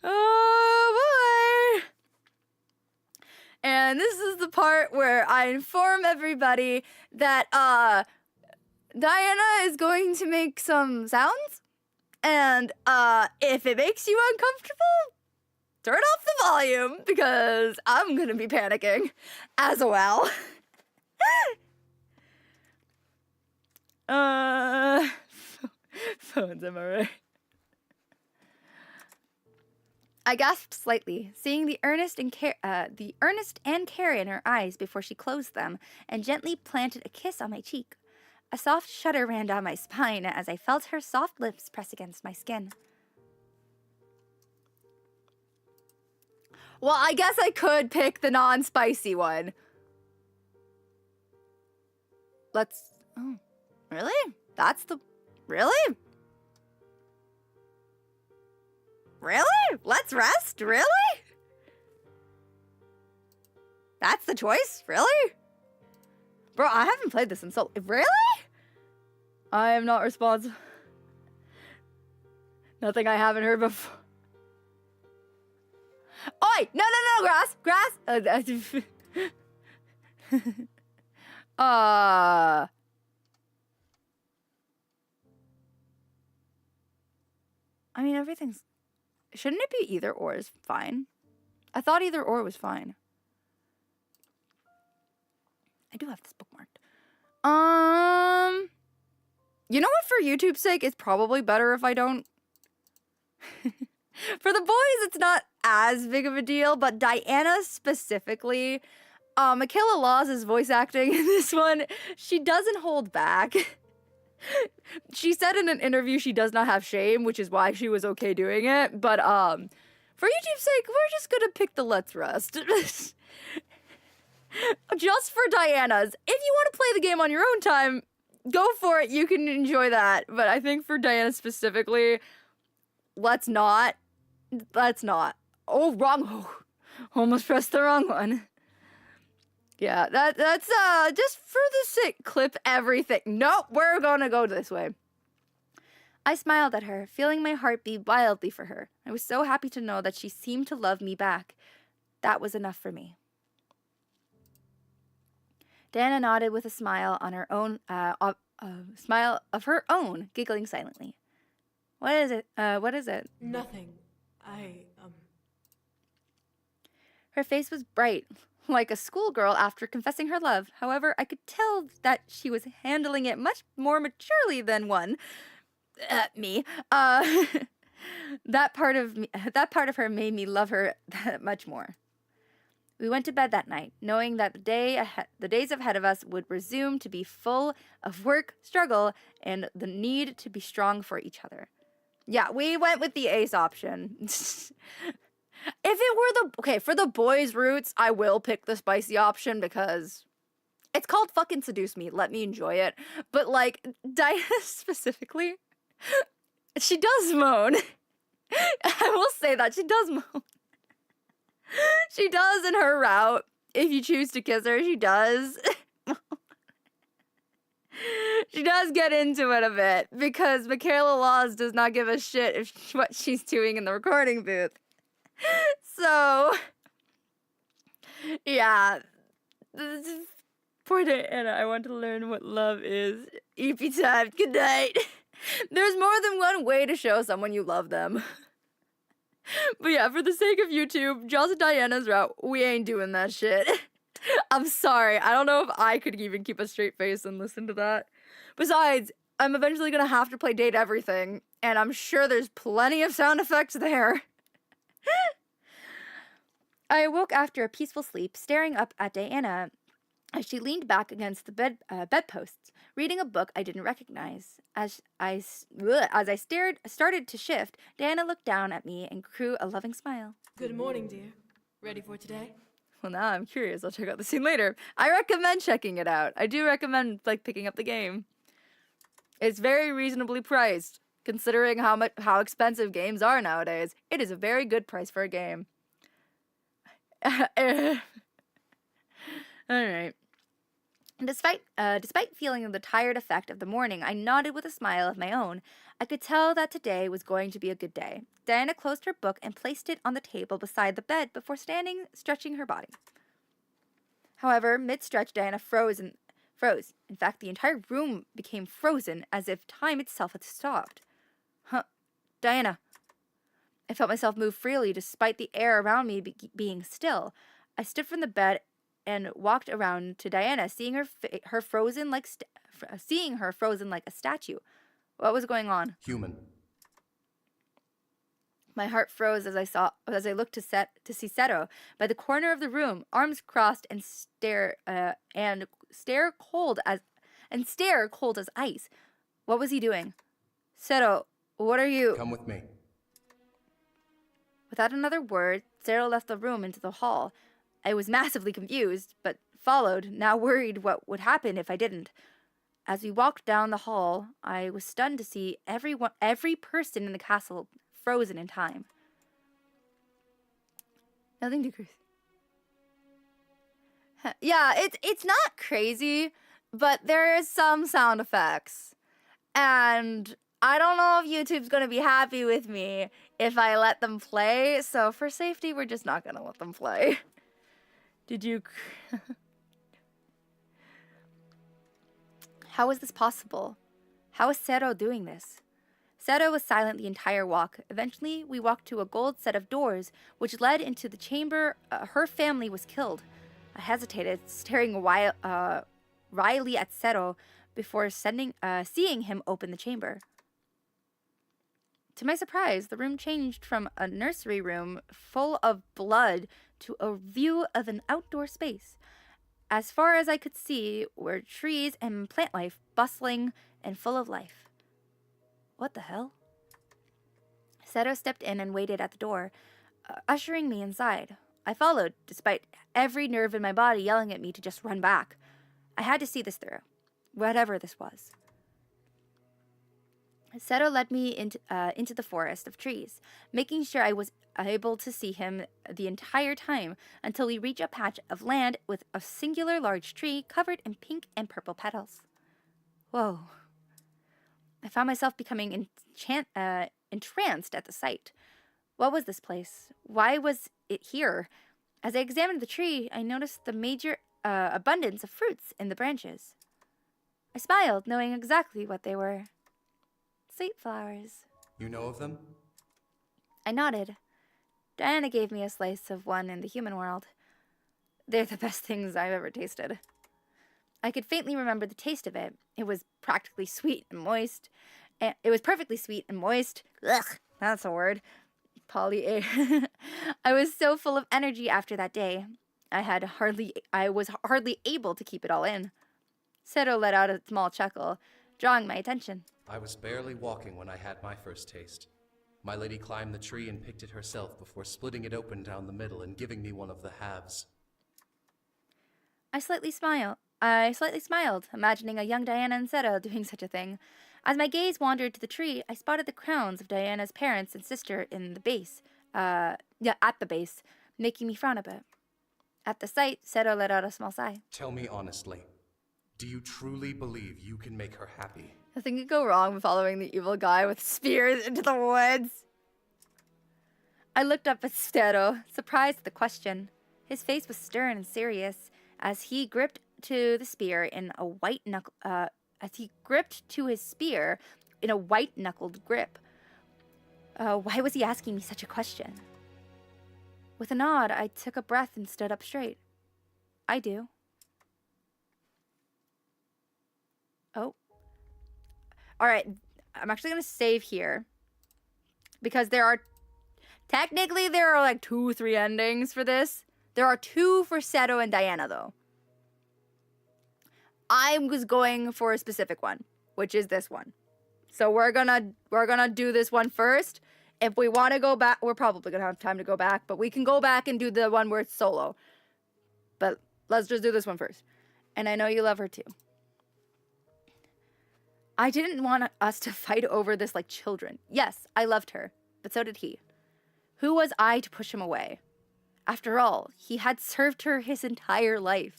[SPEAKER 1] Oh boy. And this is the part where I inform everybody that Diana is going to make some sounds, and if it makes you uncomfortable, turn off the volume, because I'm gonna be panicking as well. Phones, am I right? I gasped slightly, seeing the earnest and care in her eyes before she closed them, and gently planted a kiss on my cheek. A soft shudder ran down my spine as I felt her soft lips press against my skin. Well, I guess I could pick the non-spicy one. Oh, really? Really? Really? Let's rest? Really? That's the choice? Really? Bro, I haven't played this in so... Really? I am not responsible. Nothing I haven't heard before. Oi! No, grass! I mean, everything's... Shouldn't it be either or is fine? I thought either or was fine. I do have this bookmarked. You know what? For YouTube's sake, it's probably better if I don't... For the boys, it's not as big of a deal, but Diana specifically, Michaela Laws' voice acting in this one, she doesn't hold back. She said in an interview she does not have shame, which is why she was okay doing it. But for YouTube's sake, we're just gonna pick the Let's Rest. Just for Diana's. If you want to play the game on your own time, go for it. You can enjoy that. But I think for Diana specifically, let's not. Oh, wrong. Oh, almost pressed the wrong one. Yeah, that's just for the sake, clip everything. Nope, we're gonna go this way. I smiled at her, feeling my heart beat wildly for her. I was so happy to know that she seemed to love me back. That was enough for me. Diana nodded with a smile on her own, smile of her own, giggling silently. What is it? What is it?
[SPEAKER 2] Nothing.
[SPEAKER 1] Her face was bright, like a schoolgirl after confessing her love. However, I could tell that she was handling it much more maturely than me. That part of her made me love her that much more. We went to bed that night, knowing that the days ahead of us would resume to be full of work, struggle, and the need to be strong for each other. Yeah, we went with the ace option. If it were for the boys' roots, I will pick the spicy option because it's called fucking Seduce Me. Let me enjoy it. But like, Diana specifically, she does moan. I will say that, she does moan. She does in her route. If you choose to kiss her, she does. She does get into it a bit because Michaela Laws does not give a shit if what she's doing in the recording booth. So, yeah. Poor Diana, I want to learn what love is. EP time, good night. There's more than one way to show someone you love them. But yeah, for the sake of YouTube, just Diana's route, we ain't doing that shit. I'm sorry, I don't know if I could even keep a straight face and listen to that. Besides, I'm eventually gonna have to play Date Everything, and I'm sure there's plenty of sound effects there. I awoke after a peaceful sleep, staring up at Diana as she leaned back against the bedposts, reading a book I didn't recognize. As I started to shift, Diana looked down at me and grew a loving smile.
[SPEAKER 2] Good morning, dear. Ready for today?
[SPEAKER 1] Well, now I'm curious. I'll check out the scene later. I recommend checking it out. I do recommend picking up the game. It's very reasonably priced, considering how expensive games are nowadays. It is a very good price for a game. All right. Despite feeling the tired effect of the morning, I nodded with a smile of my own. I could tell that today was going to be a good day. Diana closed her book and placed it on the table beside the bed before stretching her body. However, mid-stretch, Diana froze. In fact, the entire room became frozen, as if time itself had stopped. Huh. Diana. I felt myself move freely, despite the air around me being still. I stood from the bed and walked around to Diana, seeing her frozen like a statue. What was going on?
[SPEAKER 6] Human.
[SPEAKER 1] My heart froze as I looked to see Seto by the corner of the room, arms crossed and stare cold as ice. What was he doing? Seto, what are you?
[SPEAKER 6] Come with me.
[SPEAKER 1] Without another word, Seto left the room into the hall. I was massively confused, but followed, now worried what would happen if I didn't. As we walked down the hall, I was stunned to see every person in the castle frozen in time. Nothing too crazy. Yeah, it's not crazy, but there is some sound effects. And I don't know if YouTube's going to be happy with me if I let them play, so for safety, we're just not going to let them play. Did you... How is this possible? How is Seto doing this? Seto was silent the entire walk. Eventually, we walked to a gold set of doors, which led into the chamber her family was killed. I hesitated, staring wryly at Seto before seeing him open the chamber. To my surprise, the room changed from a nursery room full of blood to a view of an outdoor space. As far as I could see were trees and plant life, bustling and full of life. What the hell? Seto stepped in and waited at the door, ushering me inside. I followed, despite every nerve in my body yelling at me to just run back. I had to see this through, whatever this was. Seto led me into the forest of trees, making sure I was able to see him the entire time until we reached a patch of land with a singular large tree covered in pink and purple petals. Whoa. I found myself becoming entranced at the sight. What was this place? Why was it here? As I examined the tree, I noticed the major abundance of fruits in the branches. I smiled, knowing exactly what they were. Sweet flowers.
[SPEAKER 6] You know of them?
[SPEAKER 1] I nodded. Diana gave me a slice of one in the human world. They're the best things I've ever tasted. I could faintly remember the taste of it. It was practically sweet and moist. It was perfectly sweet and moist. Ugh, that's a word. I was so full of energy after that day. I was hardly able to keep it all in. Seto let out a small chuckle, drawing my attention.
[SPEAKER 6] I was barely walking when I had my first taste. My lady climbed the tree and picked it herself before splitting it open down the middle and giving me one of the halves.
[SPEAKER 1] I slightly smiled, imagining a young Diana and Seto doing such a thing. As my gaze wandered to the tree, I spotted the crowns of Diana's parents and sister at the base, making me frown a bit. At the sight, Seto let out a small sigh.
[SPEAKER 6] Tell me honestly, do you truly believe you can make her happy?
[SPEAKER 1] Nothing could go wrong with following the evil guy with spears into the woods. I looked up at Seto, surprised at the question. His face was stern and serious as he gripped to the spear in a white knuckled grip. Why was he asking me such a question? With a nod, I took a breath and stood up straight. I do. Oh. All right, I'm actually going to save here because there are Technically, there are like 2-3 endings for this. There are 2 for Seto and Diana, though. I was going for a specific one, which is this one. So we're gonna do this one first. If we want to go back, we're probably gonna have time to go back, but we can go back and do the one where it's solo. But let's just do this one first. And I know you love her too. I didn't want us to fight over this like children. Yes, I loved her, but so did he. Who was I to push him away? After all, he had served her his entire life.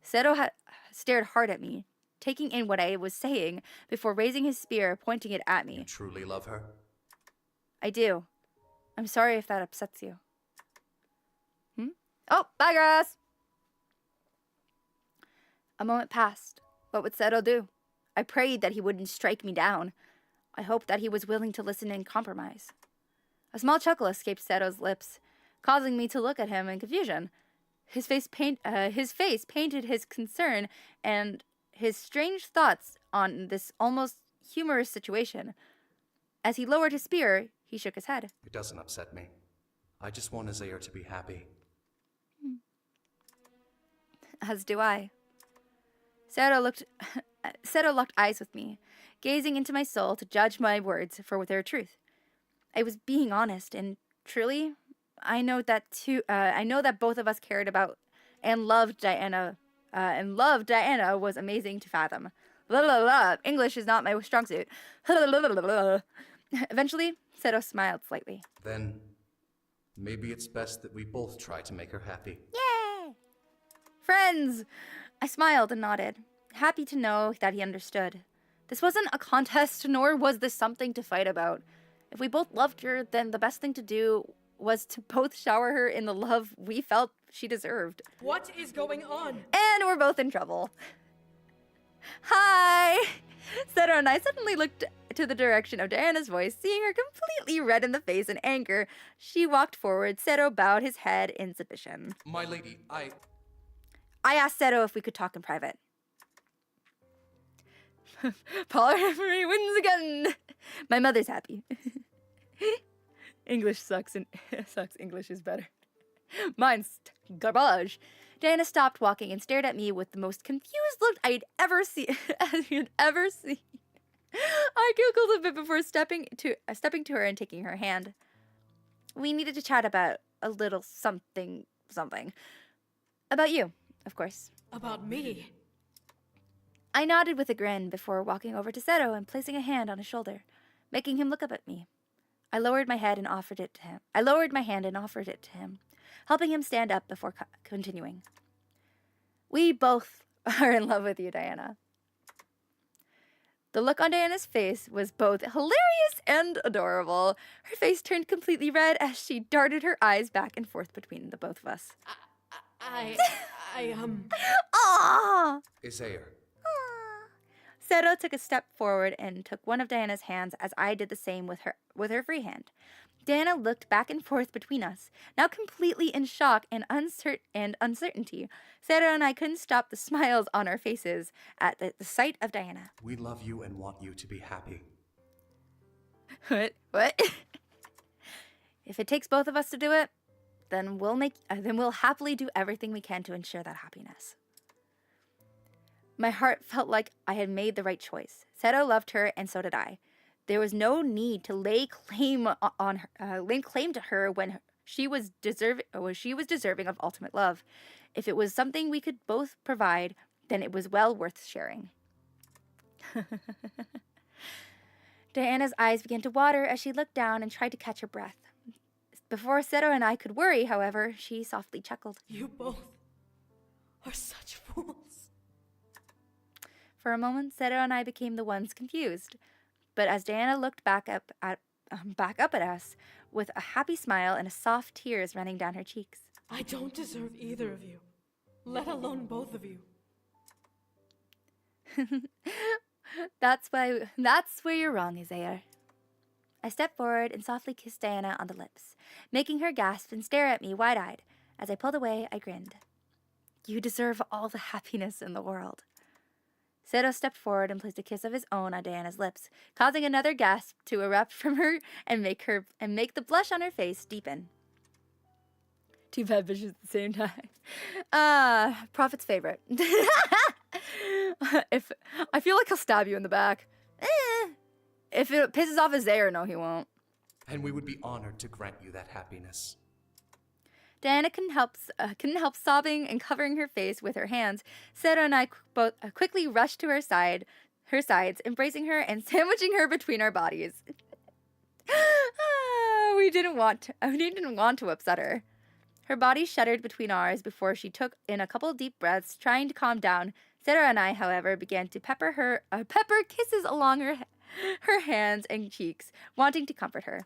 [SPEAKER 1] Seto had stared hard at me, taking in what I was saying before raising his spear, pointing it at me.
[SPEAKER 6] You truly love her?
[SPEAKER 1] I do. I'm sorry if that upsets you. Oh, bye, grass! A moment passed. What would Seto do? I prayed that he wouldn't strike me down. I hoped that he was willing to listen and compromise. A small chuckle escaped Seto's lips, causing me to look at him in confusion. His face painted his concern and his strange thoughts on this almost humorous situation. As he lowered his spear, he shook his head.
[SPEAKER 6] It doesn't upset me. I just want Azayr to be happy.
[SPEAKER 1] As do I. Seto locked eyes with me, gazing into my soul to judge my words for their truth. I was being honest, and truly, I know that both of us cared about and loved Diana. Was amazing to fathom. English is not my strong suit. Eventually, Seto smiled slightly.
[SPEAKER 6] Then, maybe it's best that we both try to make her happy.
[SPEAKER 1] Yay! Friends! I smiled and nodded, happy to know that he understood. This wasn't a contest, nor was this something to fight about. If we both loved her, then the best thing to do was to both shower her in the love we felt she deserved.
[SPEAKER 2] What is going on?
[SPEAKER 1] And we're both in trouble. Hi! Seto and I suddenly looked to the direction of Diana's voice, seeing her completely red in the face in anger. She walked forward. Seto bowed his head in submission.
[SPEAKER 6] My lady, I
[SPEAKER 1] asked Seto if we could talk in private. Polyamory wins again! My mother's happy. English sucks and English is better. Mine's garbage. Diana stopped walking and stared at me with the most confused look I'd ever seen. I giggled a bit before stepping to her and taking her hand. We needed to chat about a little something. About you, of course.
[SPEAKER 2] About me?
[SPEAKER 1] I nodded with a grin before walking over to Seto and placing a hand on his shoulder, making him look up at me. I lowered my hand and offered it to him, helping him stand up before continuing. We both are in love with you, Diana. The look on Diana's face was both hilarious and adorable. Her face turned completely red as she darted her eyes back and forth between the both of us. Aww!
[SPEAKER 6] Azayr.
[SPEAKER 1] Seto took a step forward and took one of Diana's hands as I did the same with her free hand. Diana looked back and forth between us, now completely in shock and uncertainty. Seto and I couldn't stop the smiles on our faces at the sight of Diana.
[SPEAKER 6] We love you and want you to be happy.
[SPEAKER 1] What? If it takes both of us to do it, then we'll happily do everything we can to ensure that happiness. My heart felt like I had made the right choice. Seto loved her, and so did I. There was no need to lay claim to her when she was deserving of ultimate love. If it was something we could both provide, then it was well worth sharing. Diana's eyes began to water as she looked down and tried to catch her breath. Before Seto and I could worry, however, she softly chuckled.
[SPEAKER 2] You both are such fools.
[SPEAKER 1] For a moment, Seto and I became the ones confused. But as Diana looked back up at us with a happy smile and a soft tears running down her cheeks.
[SPEAKER 2] I don't deserve either of you, let alone both of you.
[SPEAKER 1] That's where you're wrong, Azayr. I stepped forward and softly kissed Diana on the lips, making her gasp and stare at me wide-eyed. As I pulled away, I grinned. You deserve all the happiness in the world. Seto stepped forward and placed a kiss of his own on Diana's lips, causing another gasp to erupt from her and make the blush on her face deepen. Two bad bitches at the same time. Prophet's favorite. If I feel like he'll stab you in the back. If it pisses off his Zaire, no, he won't.
[SPEAKER 6] And we would be honored to grant you that happiness.
[SPEAKER 1] Diana couldn't help sobbing and covering her face with her hands. Seto and I both quickly rushed to her sides, embracing her and sandwiching her between our bodies. We didn't want to upset her. Her body shuddered between ours before she took in a couple deep breaths, trying to calm down. Seto and I, however, began to pepper kisses along her hands and cheeks, wanting to comfort her.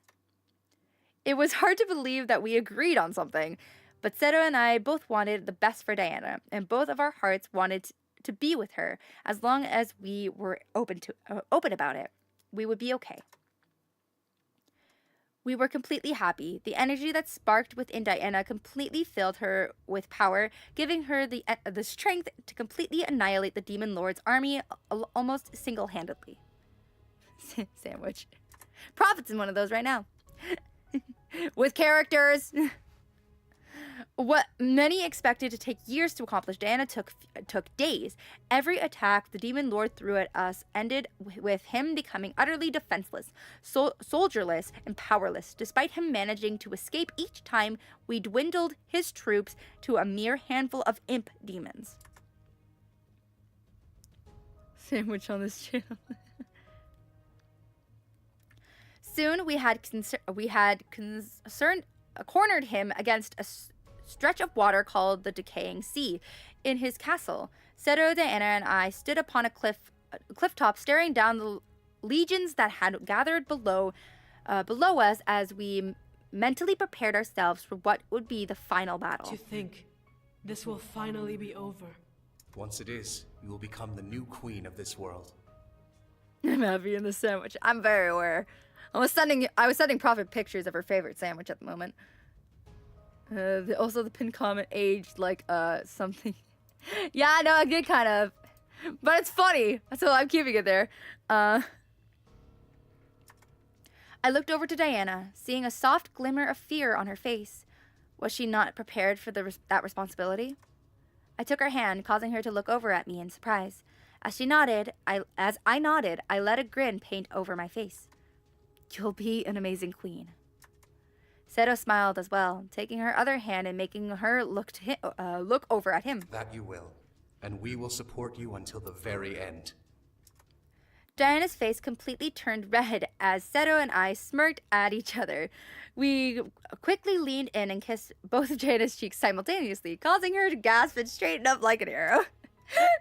[SPEAKER 1] It was hard to believe that we agreed on something, but Seto and I both wanted the best for Diana, and both of our hearts wanted to be with her. As long as we were open about it, we would be okay. We were completely happy. The energy that sparked within Diana completely filled her with power, giving her the strength to completely annihilate the Demon Lord's army almost single-handedly. Sandwich. Prophet's in one of those right now. With characters. What many expected to take years to accomplish, Diana took days. Every attack the Demon Lord threw at us ended with him becoming utterly defenseless, soldierless, and powerless. Despite him managing to escape each time, we dwindled his troops to a mere handful of imp demons. Sandwich on this channel. Soon we had cornered him against a stretch of water called the Decaying Sea in his castle. Seto, Diana, and I stood upon a cliff top, staring down the legions that had gathered below us as we mentally prepared ourselves for what would be the final battle.
[SPEAKER 2] To think, this will finally be over.
[SPEAKER 6] Once it is, you will become the new queen of this world.
[SPEAKER 1] I'm happy in the sandwich. I'm very aware. I was sending Prophet pictures of her favorite sandwich at the moment. Also, the pinned comment aged like something. Yeah, I know, I did kind of, but it's funny, so I'm keeping it there. I looked over to Diana, seeing a soft glimmer of fear on her face. Was she not prepared for that responsibility? I took her hand, causing her to look over at me in surprise. As I nodded, I let a grin paint over my face. You'll be an amazing queen. Seto smiled as well, taking her other hand and making her look over at him.
[SPEAKER 6] That you will, and we will support you until the very end.
[SPEAKER 1] Diana's face completely turned red as Seto and I smirked at each other. We quickly leaned in and kissed both of Diana's cheeks simultaneously, causing her to gasp and straighten up like an arrow.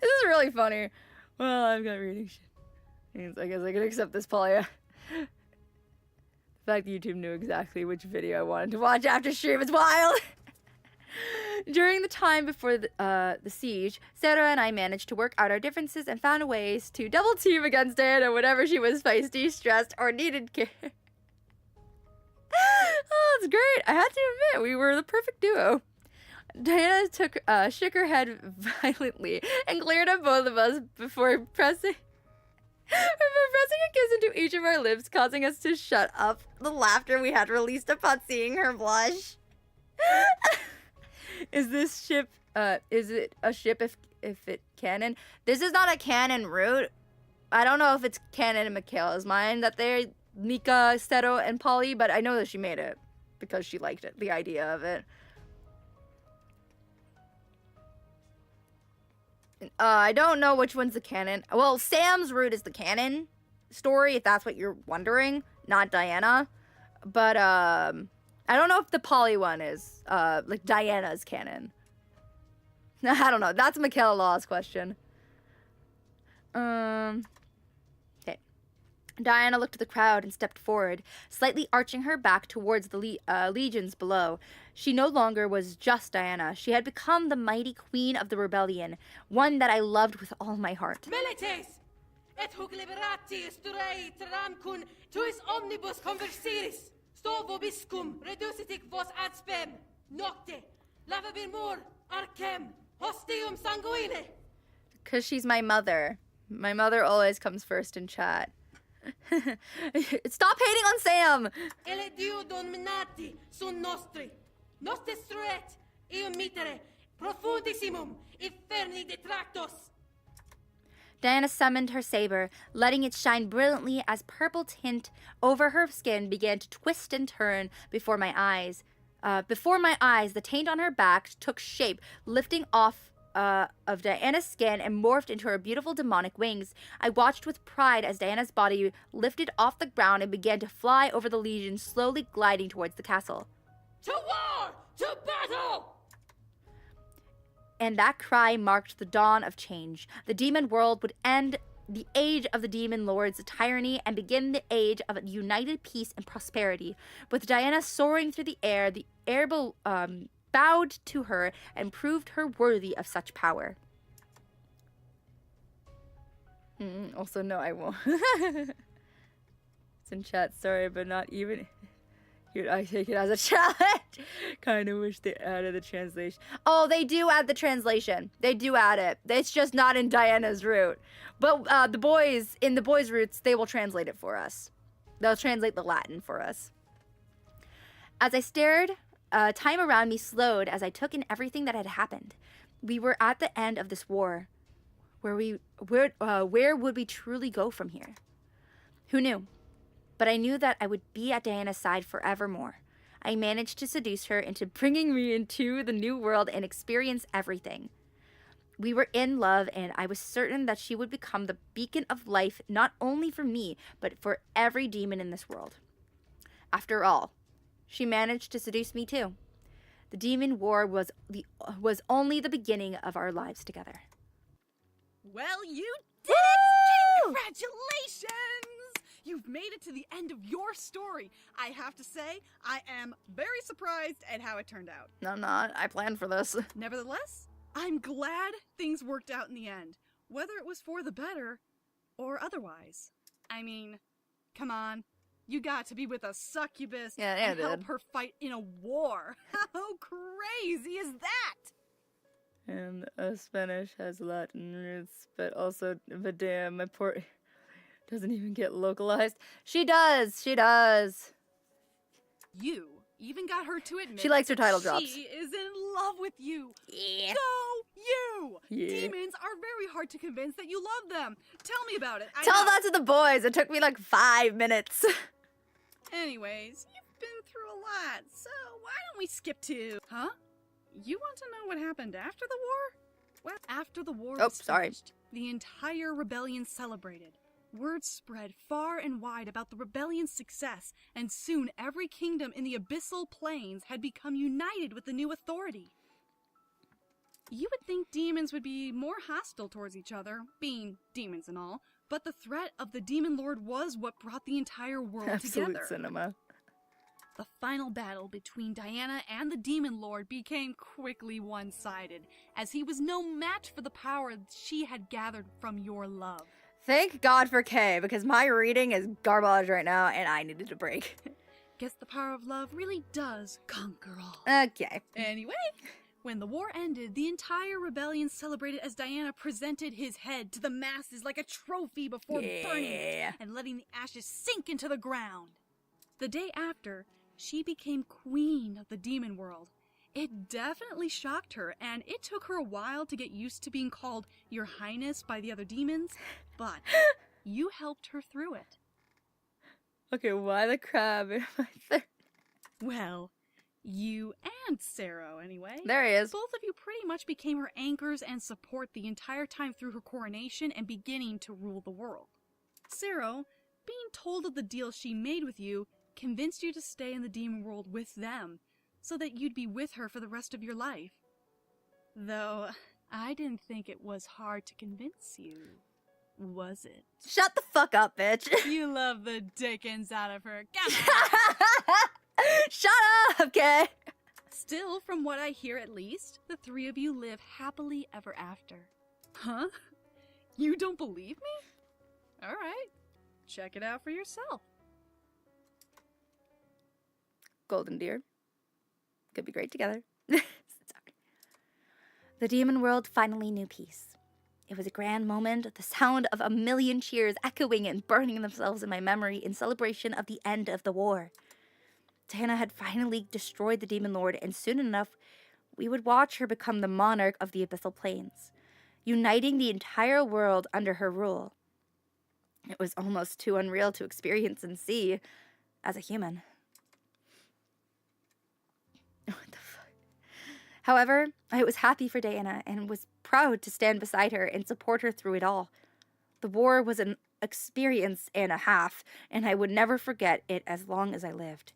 [SPEAKER 1] This is really funny. Well, I've got reading shit. I guess I can accept this, Polya. The fact that YouTube knew exactly which video I wanted to watch after stream is wild. During the time before the siege, Sarah and I managed to work out our differences and found ways to double team against Diana whenever she was feisty, stressed, or needed care. Oh, it's great. I had to admit, we were the perfect duo. Diana shook her head violently and glared at both of us before pressing a kiss into each of our lips, causing us to shut up the laughter we had released upon seeing her blush. Is this ship, is it a ship if it canon? This is not a canon route. I don't know if it's canon in Michaela's mind that they're Nika, Seto, and Polly, but I know that she made it because she liked it, the idea of it. I don't know which one's the canon. Well, Sam's route is the canon story, if that's what you're wondering, not Diana. But, I don't know if the Polly one is, like, Diana's canon. I don't know. That's Michaela Law's question. Okay. Diana looked at the crowd and stepped forward, slightly arching her back towards the legions below. She no longer was just Diana. She had become the mighty queen of the rebellion, one that I loved with all my heart.
[SPEAKER 2] Milites! Et hoc liberati sturei tramcun tuis omnibus conversiris. Sto vobiscum reducitic vos ad spem. Nocte, lavabir mur, arcem, hostium sanguine.
[SPEAKER 1] Because she's my mother. My mother always comes first in chat. Stop hating on Sam!
[SPEAKER 2] Ele Dio dominati sun nostri. Nos destruet, eo mitere, profundissimum, inferni detractos.
[SPEAKER 1] Diana summoned her saber, letting it shine brilliantly as purple tint over her skin began to twist and turn before my eyes. The taint on her back took shape, lifting off of Diana's skin and morphed into her beautiful demonic wings. I watched with pride as Diana's body lifted off the ground and began to fly over the legion, slowly gliding towards the castle.
[SPEAKER 2] To war! To battle!
[SPEAKER 1] And that cry marked the dawn of change. The demon world would end the age of the demon lord's tyranny and begin the age of united peace and prosperity. With Diana soaring through the air bowed to her and proved her worthy of such power. Also, no, I won't. It's in chat, sorry, but not even... Here, I take it as a challenge. Kind of wish they added the translation. Oh, they do add the translation. They do add it. It's just not in Diana's route. But the boys routes, they will translate it for us. They'll translate the Latin for us. As I stared, time around me slowed as I took in everything that had happened. We were at the end of this war. Where would we truly go from here? Who knew? But I knew that I would be at Diana's side forevermore. I managed to seduce her into bringing me into the new world and experience everything. We were in love, and I was certain that she would become the beacon of life not only for me, but for every demon in this world. After all, she managed to seduce me too. The demon war was only the beginning of our lives together.
[SPEAKER 7] Well, you did it! Congratulations! You've made it to the end of your story. I have to say, I am very surprised at how it turned out.
[SPEAKER 1] No, I'm not. I planned for this.
[SPEAKER 7] Nevertheless, I'm glad things worked out in the end, whether it was for the better or otherwise. I mean, come on. You got to be with a succubus and help her fight in a war. How crazy is that?
[SPEAKER 1] And Spanish has Latin roots, but damn, my poor... doesn't even get localized. She does.
[SPEAKER 7] You even got her to admit
[SPEAKER 1] she likes her title drops.
[SPEAKER 7] She is in love with you.
[SPEAKER 1] Yeah.
[SPEAKER 7] Go you!
[SPEAKER 1] Yeah.
[SPEAKER 7] Demons are very hard to convince that you love them. Tell me about it.
[SPEAKER 1] Tell that to the boys. It took me like 5 minutes.
[SPEAKER 7] Anyways, you've been through a lot, so why don't we skip to... Huh? You want to know what happened after the war? Well, after the war was finished, the entire rebellion celebrated. Word spread far and wide about the rebellion's success, and soon every kingdom in the abyssal plains had become united with the new authority. You would think demons would be more hostile towards each other, being demons and all, but the threat of the demon lord was what brought the entire world
[SPEAKER 1] Absolute
[SPEAKER 7] together.
[SPEAKER 1] cinema.
[SPEAKER 7] The final battle between Diana and the demon lord became quickly one-sided, as he was no match for the power she had gathered from your love.
[SPEAKER 1] Thank God for Kay, because my reading is garbage right now, and I needed a break.
[SPEAKER 7] Guess the power of love really does conquer all.
[SPEAKER 1] Okay.
[SPEAKER 7] Anyway, when the war ended, the entire rebellion celebrated as Diana presented his head to the masses like a trophy before burning it and letting the ashes sink into the ground. The day after, she became queen of the demon world. It definitely shocked her, and it took her a while to get used to being called Your Highness by the other demons, but you helped her through it.
[SPEAKER 1] Okay, why the crab in my third?
[SPEAKER 7] Well, you and Sarah, anyway.
[SPEAKER 1] There he is.
[SPEAKER 7] Both of you pretty much became her anchors and support the entire time through her coronation and beginning to rule the world. Sarah, being told of the deal she made with you, convinced you to stay in the demon world with them, so that you'd be with her for the rest of your life. Though, I didn't think it was hard to convince you, was it?
[SPEAKER 1] Shut the fuck up, bitch.
[SPEAKER 7] You love the dickens out of her.
[SPEAKER 1] Shut up, okay?
[SPEAKER 7] Still, from what I hear at least, the three of you live happily ever after. Huh? You don't believe me? Alright, check it out for yourself.
[SPEAKER 1] Golden deer. Could be great together. Sorry. The demon world finally knew peace. It was a grand moment, the sound of a million cheers echoing and burning themselves in my memory in celebration of the end of the war. Diana had finally destroyed the Demon Lord, and soon enough, we would watch her become the monarch of the Abyssal Plains, uniting the entire world under her rule. It was almost too unreal to experience and see as a human. What the fuck? However, I was happy for Diana and was proud to stand beside her and support her through it all. The war was an experience and a half, and I would never forget it as long as I lived.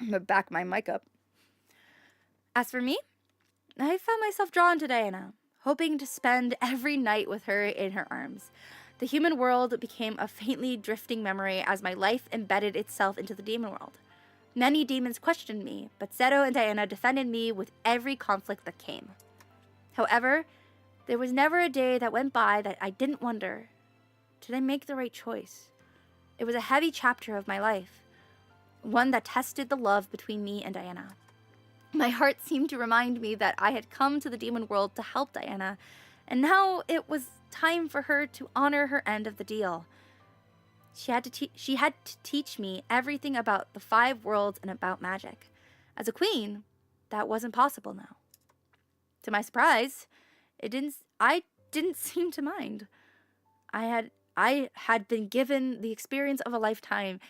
[SPEAKER 1] I'm gonna back my mic up. As for me, I found myself drawn to Diana, hoping to spend every night with her in her arms. The human world became a faintly drifting memory as my life embedded itself into the demon world. Many demons questioned me, but Seto and Diana defended me with every conflict that came. However, there was never a day that went by that I didn't wonder, did I make the right choice? It was a heavy chapter of my life, one that tested the love between me and Diana. My heart seemed to remind me that I had come to the demon world to help Diana, and now it was time for her to honor her end of the deal. She had to teach me everything about the 5 worlds and about magic. As a queen, that wasn't possible now. To my surprise, I didn't seem to mind. I had been given the experience of a lifetime,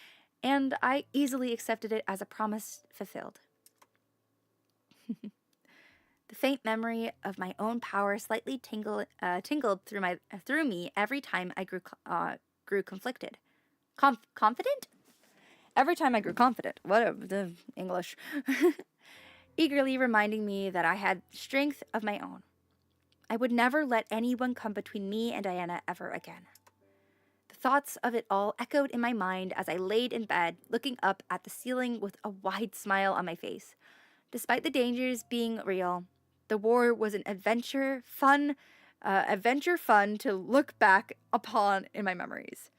[SPEAKER 1] and I easily accepted it as a promise fulfilled. The faint memory of my own power slightly tingled through me every time I grew conflicted. Confident? Every time I grew confident. Whatever the English. Eagerly reminding me that I had strength of my own. I would never let anyone come between me and Diana ever again. The thoughts of it all echoed in my mind as I laid in bed, looking up at the ceiling with a wide smile on my face. Despite the dangers being real, the war was an adventure fun to look back upon in my memories.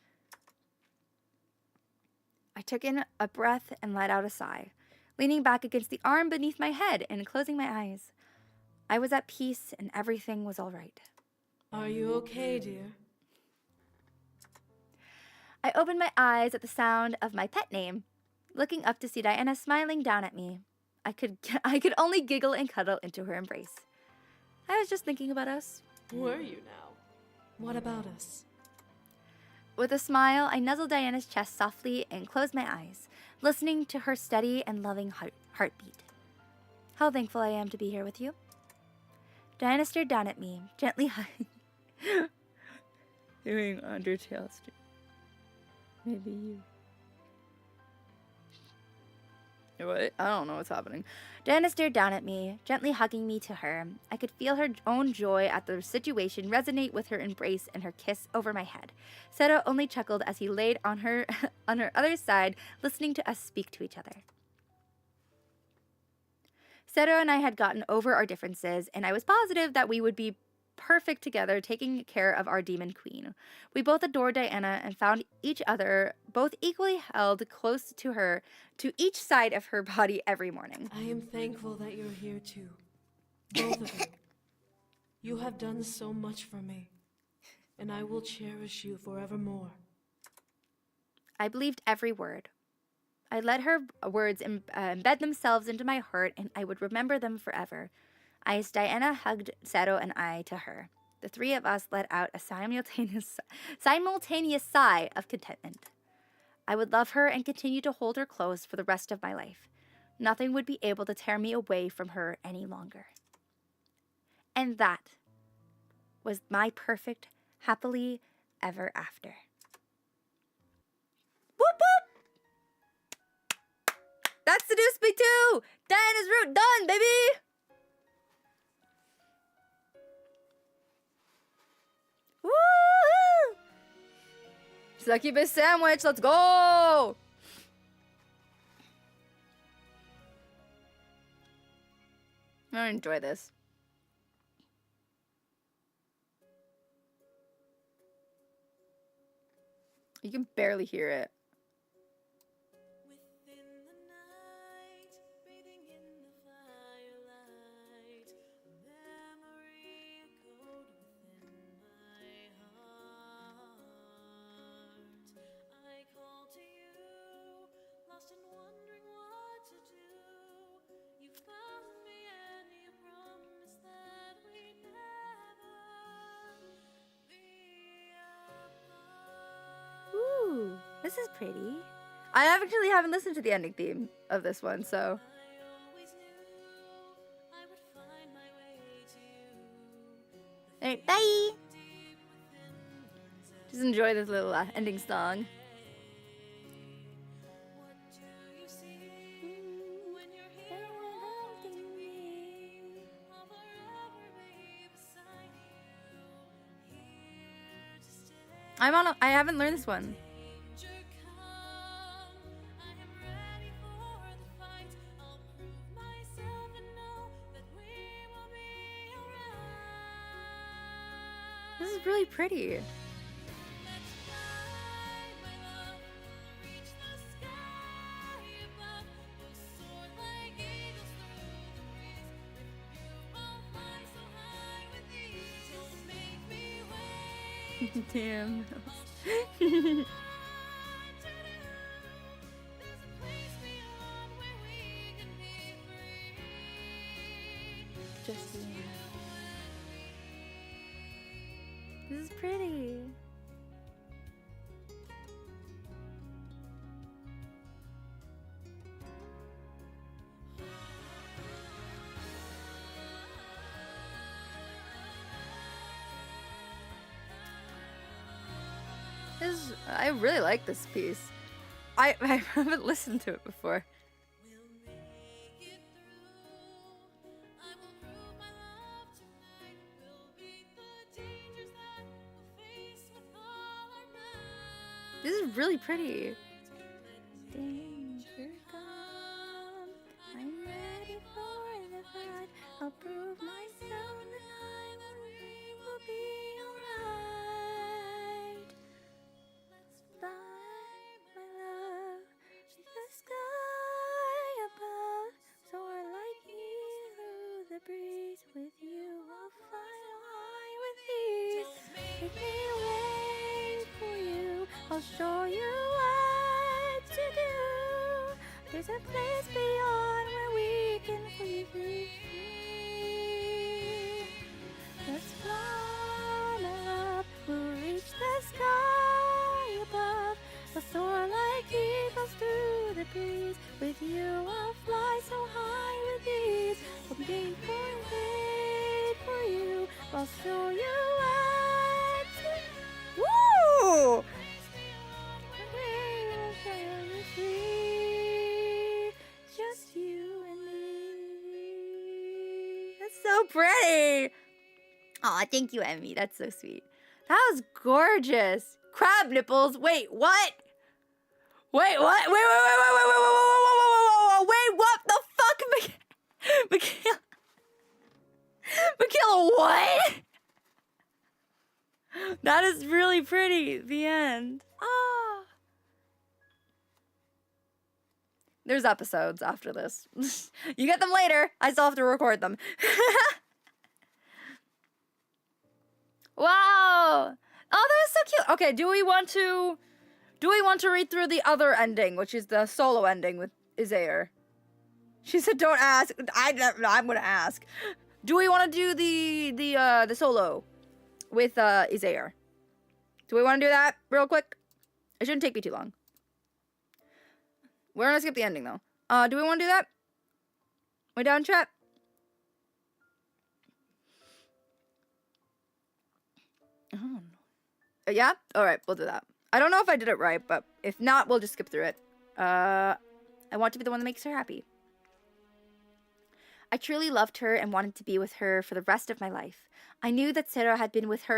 [SPEAKER 1] I took in a breath and let out a sigh, leaning back against the arm beneath my head and closing my eyes. I was at peace and everything was all right.
[SPEAKER 2] Are you okay, dear?
[SPEAKER 1] I opened my eyes at the sound of my pet name, looking up to see Diana smiling down at me. I could only giggle and cuddle into her embrace. I was just thinking about us.
[SPEAKER 2] Were you now? What about us?
[SPEAKER 1] With a smile, I nuzzled Diana's chest softly and closed my eyes, listening to her steady and loving heartbeat. How thankful I am to be here with you. Diana stared down at me, gently doing Undertale stream. Maybe you. What? I don't know what's happening. Diana stared down at me, gently hugging me to her. I could feel her own joy at the situation resonate with her embrace and her kiss over my head. Seto only chuckled as he laid on her other side, listening to us speak to each other. Seto and I had gotten over our differences, and I was positive that we would be perfect together, taking care of our demon queen. We both adored Diana and found each other both equally held close to her, to each side of her body every morning.
[SPEAKER 2] I am thankful that you're here too. Both of you. You have done so much for me, and I will cherish you forevermore.
[SPEAKER 1] I believed every word. I let her words embed themselves into my heart, and I would remember them forever. As Diana hugged Seto and I to her, the 3 of us let out a simultaneous sigh of contentment. I would love her and continue to hold her close for the rest of my life. Nothing would be able to tear me away from her any longer. And that was my perfect, happily ever after. Whoop whoop! That's Seduce Me too! Diana's route done, baby! Woo! Succubus sandwich, let's go! I enjoy this. You can barely hear it. This is pretty. I actually haven't listened to the ending theme of this one, so. Alright, bye! Just enjoy this little ending song. I haven't learned this one. This is really pretty. Damn. Just you. This is pretty. I really like this piece. I haven't listened to it before. This is really pretty. Danger come, I'm ready for the fight. I'll prove myself and we will be alright. Fly, my love, to the sky above. Soar like you through the breeze. With you I'll fly high with ease. Make me wait for you. I'll show you what to do. There's a place beyond where we can flee, flee, free. Let's fly, my love. We'll reach the sky above. We'll soar like eagles through the breeze. With you I'll fly so high with ease. We'll be wait for you. I'll show you what to do. Woo! Just you and me. That's so pretty. Aw, thank you, Emmy. That's so sweet. That was gorgeous. Crab nipples. Wait, what? Wait, what? Wait, what the fuck? Michaela? Michaela, what? That is really pretty. The end. Ah. There's episodes after this. You get them later. I still have to record them. Wow. Oh, that was so cute. Okay, do we want to read through the other ending, which is the solo ending with Isaiah? She said, "Don't ask." I'm gonna ask. Do we want to do the solo with Isaiah? Do we want to do that real quick? It shouldn't take me too long. We're gonna skip the ending though. Do we want to do that? We down, chat? Oh. Yeah? Alright, we'll do that. I don't know if I did it right, but if not, we'll just skip through it. I want to be the one that makes her happy. I truly loved her and wanted to be with her for the rest of my life. I knew that Sarah had been with her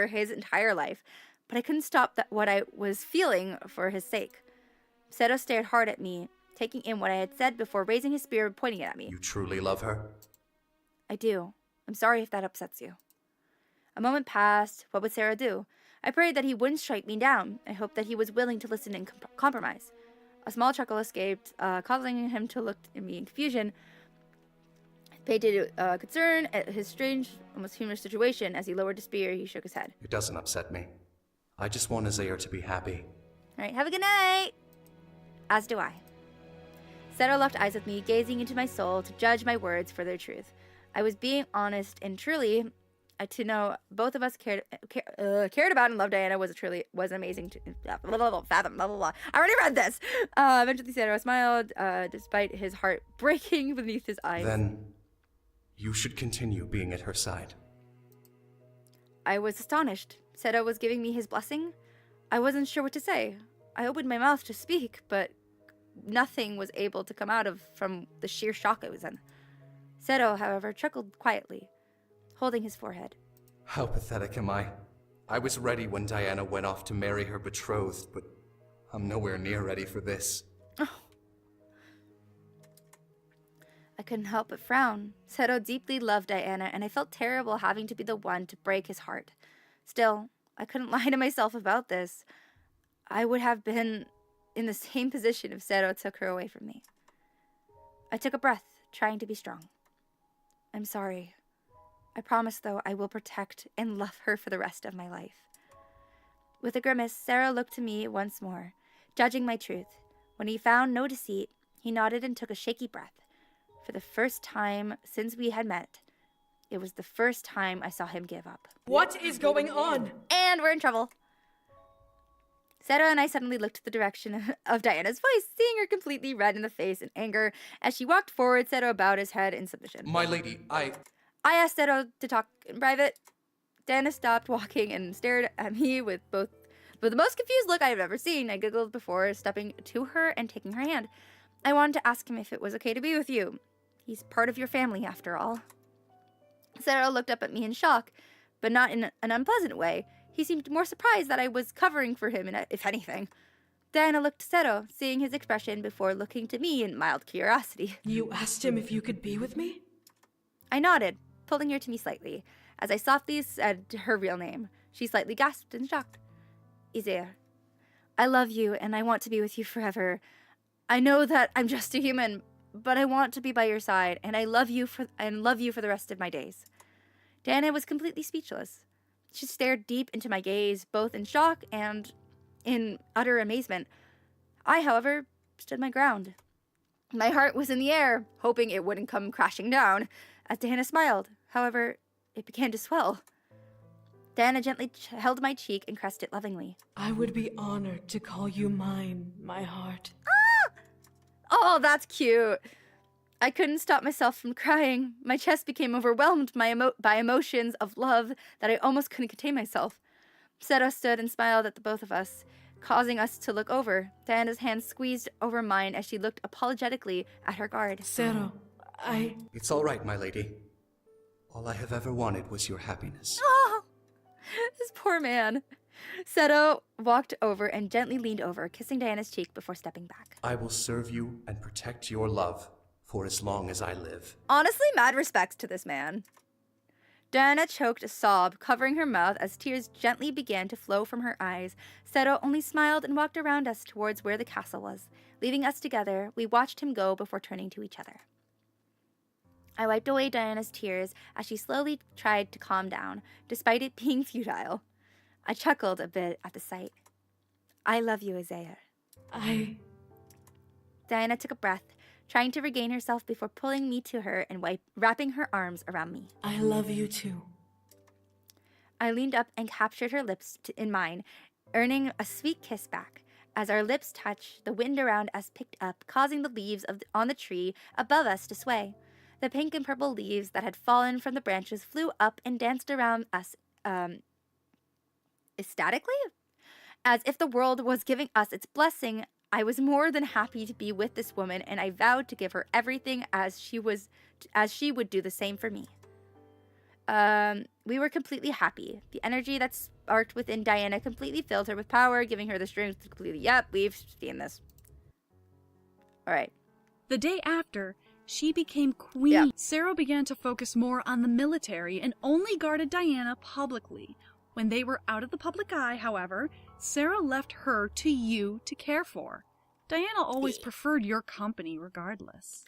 [SPEAKER 1] his entire life, but I couldn't stop what I was feeling for his sake. Sarah stared hard at me, taking in what I had said before raising his spear and pointing it at me.
[SPEAKER 6] You truly love her?
[SPEAKER 1] I do. I'm sorry if that upsets you. A moment passed. What would Sarah do? I prayed that he wouldn't strike me down. I hoped that he was willing to listen and compromise. A small chuckle escaped, causing him to look at me in confusion. I painted concern at his strange, almost humorous situation. As he lowered the spear, he shook his head.
[SPEAKER 6] It doesn't upset me. I just want Isaiah to be happy.
[SPEAKER 1] All right, have a good night. As do I. Sarah locked eyes with me, gazing into my soul to judge my words for their truth. I was being honest, and truly, To know both of us cared about and loved Diana was amazing. Fathom, blah, blah, blah. I already read this. Eventually, Seto smiled, despite his heart breaking beneath his eyes.
[SPEAKER 6] Then, you should continue being at her side.
[SPEAKER 1] I was astonished. Seto was giving me his blessing. I wasn't sure what to say. I opened my mouth to speak, but nothing was able to come out from the sheer shock I was in. Seto, however, chuckled quietly, holding his forehead.
[SPEAKER 6] How pathetic am I? I was ready when Diana went off to marry her betrothed, but I'm nowhere near ready for this.
[SPEAKER 1] Oh. I couldn't help but frown. Seto deeply loved Diana, and I felt terrible having to be the one to break his heart. Still, I couldn't lie to myself about this. I would have been in the same position if Seto took her away from me. I took a breath, trying to be strong. I'm sorry. I promise, though, I will protect and love her for the rest of my life. With a grimace, Sarah looked to me once more, judging my truth. When he found no deceit, he nodded and took a shaky breath. For the first time since we had met, it was the first time I saw him give up.
[SPEAKER 2] What is going on?
[SPEAKER 1] And we're in trouble. Seto and I suddenly looked the direction of Diana's voice, seeing her completely red in the face in anger. As she walked forward, Seto bowed his head in submission.
[SPEAKER 6] My lady, I
[SPEAKER 1] asked Seto to talk in private. Diana stopped walking and stared at me with the most confused look I have ever seen. I giggled before stepping to her and taking her hand. I wanted to ask him if it was okay to be with you. He's part of your family, after all. Seto looked up at me in shock, but not in an unpleasant way. He seemed more surprised that I was covering for him, if anything. Diana looked to Seto, seeing his expression before looking to me in mild curiosity.
[SPEAKER 2] You asked him if you could be with me?
[SPEAKER 1] I nodded, pulling her to me slightly, as I softly said her real name. She slightly gasped in shock. Isaiah, I love you, and I want to be with you forever. I know that I'm just a human, but I want to be by your side, and I love you for the rest of my days. Diana was completely speechless. She stared deep into my gaze, both in shock and in utter amazement. I, however, stood my ground. My heart was in the air, hoping it wouldn't come crashing down. As Diana smiled, however, it began to swell. Diana gently held my cheek and caressed it lovingly.
[SPEAKER 2] I would be honored to call you mine, my heart.
[SPEAKER 1] Ah! Oh, that's cute. I couldn't stop myself from crying. My chest became overwhelmed by emotions of love that I almost couldn't contain myself. Seto stood and smiled at the both of us, causing us to look over. Diana's hand squeezed over mine as she looked apologetically at her guard.
[SPEAKER 2] Seto,
[SPEAKER 6] It's all right, my lady. All I have ever wanted was your happiness.
[SPEAKER 1] Oh, this poor man. Seto walked over and gently leaned over, kissing Diana's cheek before stepping back.
[SPEAKER 6] I will serve you and protect your love for as long as I live.
[SPEAKER 1] Honestly, mad respects to this man. Diana choked a sob, covering her mouth as tears gently began to flow from her eyes. Seto only smiled and walked around us towards where the castle was. Leaving us together, we watched him go before turning to each other. I wiped away Diana's tears as she slowly tried to calm down, despite it being futile. I chuckled a bit at the sight. I love you, Isaiah. Diana took a breath, trying to regain herself before pulling me to her and wrapping her arms around me.
[SPEAKER 2] I love you too.
[SPEAKER 1] I leaned up and captured her lips in mine, earning a sweet kiss back. As our lips touched, the wind around us picked up, causing the leaves on the tree above us to sway. The pink and purple leaves that had fallen from the branches flew up and danced around us ecstatically. As if the world was giving us its blessing, I was more than happy to be with this woman, and I vowed to give her everything as she would do the same for me. We were completely happy. The energy that sparked within Diana completely filled her with power, giving her the strength to completely... Yep, we've seen this. Alright.
[SPEAKER 7] The day after, she became queen.
[SPEAKER 1] Yep.
[SPEAKER 7] Sarah began to focus more on the military and only guarded Diana publicly. When they were out of the public eye, however, Sarah left her to you to care for. Diana always preferred your company regardless.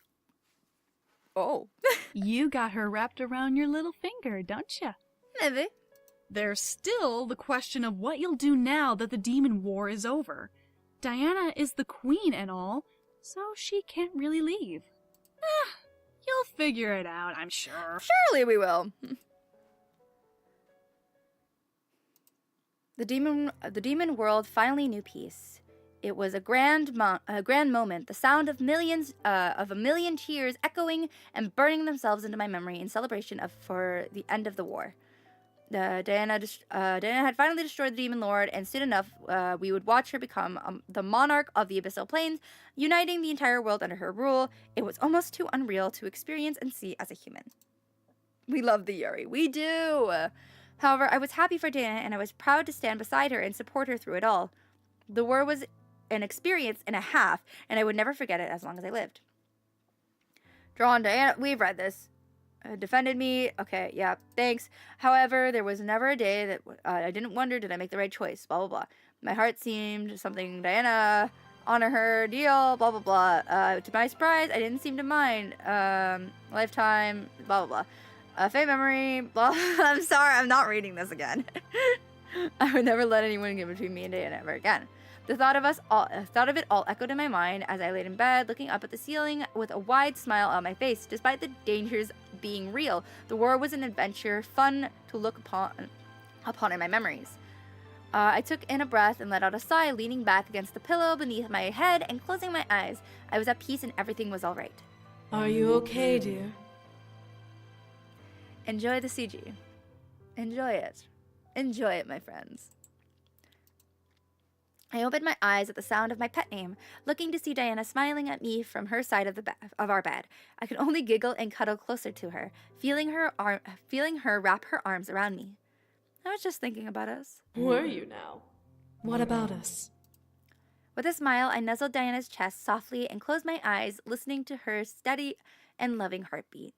[SPEAKER 1] Oh.
[SPEAKER 7] You got her wrapped around your little finger, don't you?
[SPEAKER 1] Maybe.
[SPEAKER 7] There's still the question of what you'll do now that the demon war is over. Diana is the queen and all, so she can't really leave. You'll figure it out, I'm sure.
[SPEAKER 1] Surely we will. The demon world finally knew peace. It was a grand moment, the sound of a million tears echoing and burning themselves into my memory in celebration for the end of the war. Diana had finally destroyed the Demon Lord, and soon enough, we would watch her become the monarch of the Abyssal Plains, uniting the entire world under her rule. It was almost too unreal to experience and see as a human. We love the Yuri. We do! However, I was happy for Diana, and I was proud to stand beside her and support her through it all. The war was an experience and a half, and I would never forget it as long as I lived. Drawn Diana, we've read this. Defended me. Okay, yeah, thanks. However, there was never a day that I didn't wonder, did I make the right choice? Blah, blah, blah. My heart seemed something Diana, honor her, deal, blah, blah, blah. To my surprise, I didn't seem to mind. Lifetime, blah, blah, blah. Fate memory, blah. I'm sorry, I'm not reading this again. I would never let anyone get between me and Diana ever again. The thought of it all echoed in my mind as I laid in bed, looking up at the ceiling with a wide smile on my face. Despite the dangers being real, the war was an adventure, fun to look upon in my memories. I took in a breath and let out a sigh, leaning back against the pillow beneath my head and closing my eyes. I was at peace and everything was all right.
[SPEAKER 2] Are you okay, dear?
[SPEAKER 1] Enjoy the CG. Enjoy it. Enjoy it, my friends. I opened my eyes at the sound of my pet name, looking to see Diana smiling at me from her side of our bed. I could only giggle and cuddle closer to her, feeling her wrap her arms around me. I was just thinking about us.
[SPEAKER 2] Were you now? What about us?
[SPEAKER 1] With a smile, I nuzzled Diana's chest softly and closed my eyes, listening to her steady and loving heartbeat.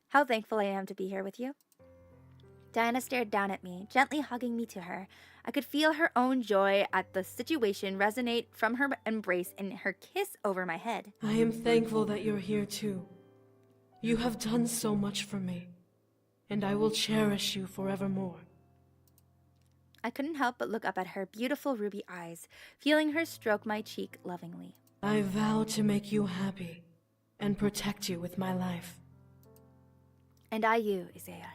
[SPEAKER 1] How thankful I am to be here with you. Diana stared down at me, gently hugging me to her. I could feel her own joy at the situation resonate from her embrace and her kiss over my head.
[SPEAKER 2] I am thankful that you're here too. You have done so much for me, and I will cherish you forevermore.
[SPEAKER 1] I couldn't help but look up at her beautiful ruby eyes, feeling her stroke my cheek lovingly.
[SPEAKER 2] I vow to make you happy and protect you with my life.
[SPEAKER 1] And I you, Isaiah.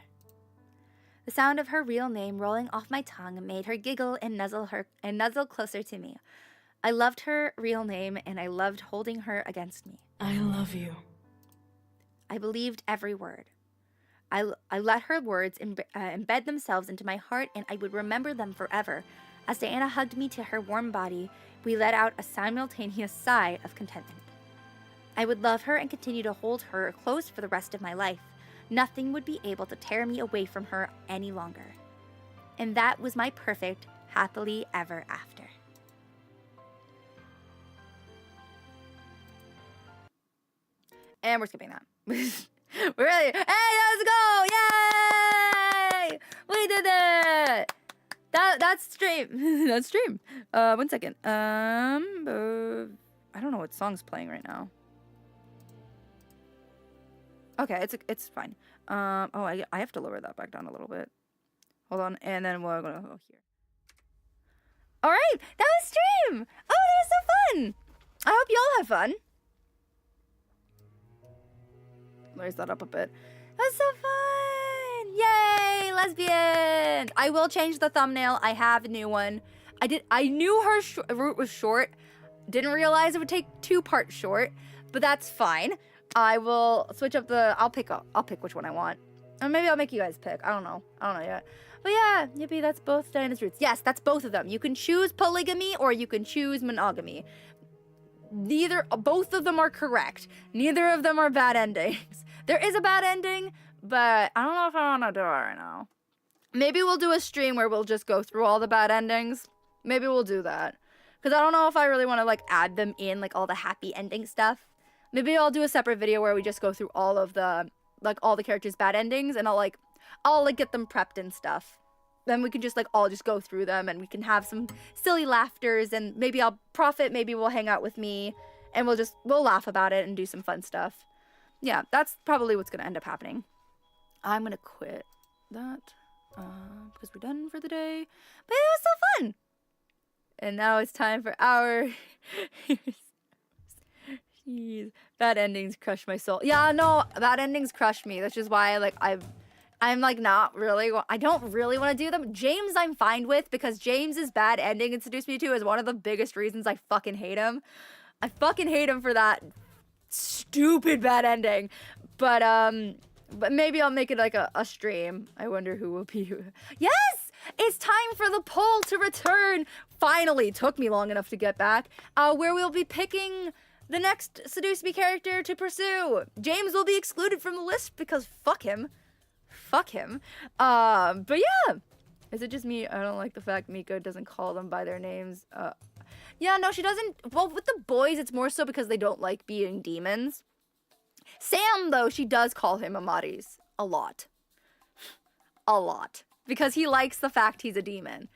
[SPEAKER 1] The sound of her real name rolling off my tongue made her giggle and nuzzle closer to me. I loved her real name, and I loved holding her against me.
[SPEAKER 2] I love you.
[SPEAKER 1] I believed every word. I let her words embed themselves into my heart, and I would remember them forever. As Diana hugged me to her warm body, we let out a simultaneous sigh of contentment. I would love her and continue to hold her close for the rest of my life. Nothing would be able to tear me away from her any longer. And that was my perfect happily ever after. And we're skipping that. We're ready. Hey, let's go! Yay! We did it! That's stream. That's stream. 1 second. I don't know what song's playing right now. Okay, it's fine. I have to lower that back down a little bit. Hold on, and then we're gonna go here. All right, that was stream. Oh, that was so fun. I hope y'all have fun. Raise that up a bit. That's so fun. Yay, lesbian. I will change the thumbnail. I have a new one. I knew her route was short. Didn't realize it would take 2 parts short, but that's fine. I will switch up I'll pick which one I want. Or maybe I'll make you guys pick. I don't know yet. But yeah, yippee, that's both Diana's roots. Yes, that's both of them. You can choose polygamy or you can choose monogamy. Both of them are correct. Neither of them are bad endings. There is a bad ending, but I don't know if I want to do it right now. Maybe we'll do a stream where we'll just go through all the bad endings. Maybe we'll do that. Because I don't know if I really want to, add them in, all the happy ending stuff. Maybe I'll do a separate video where we just go through all of the, all the characters' bad endings, and I'll get them prepped and stuff. Then we can just, all just go through them, and we can have some silly laughters, and maybe I'll profit, maybe we'll hang out with me, and we'll laugh about it and do some fun stuff. Yeah, that's probably what's gonna end up happening. I'm gonna quit that, because we're done for the day. But it was so fun! And now it's time for our... Jeez, bad endings crush my soul. Yeah, no, bad endings crush me. That's just why, I'm like not really, I don't really want to do them. James I'm fine with because James's bad ending in Seduce Me 2 is one of the biggest reasons I fucking hate him. I fucking hate him for that stupid bad ending. But maybe I'll make it like a stream. I wonder who will be who. Yes! It's time for the poll to return. Finally, took me long enough to get back. Where we'll be picking the next Seduce Me character to pursue. James will be excluded from the list because fuck him. Fuck him. But yeah. Is it just me? I don't like the fact Miko doesn't call them by their names. Yeah, no, she doesn't. Well, with the boys, it's more so because they don't like being demons. Sam, though, she does call him Amaris a lot. A lot. Because he likes the fact he's a demon.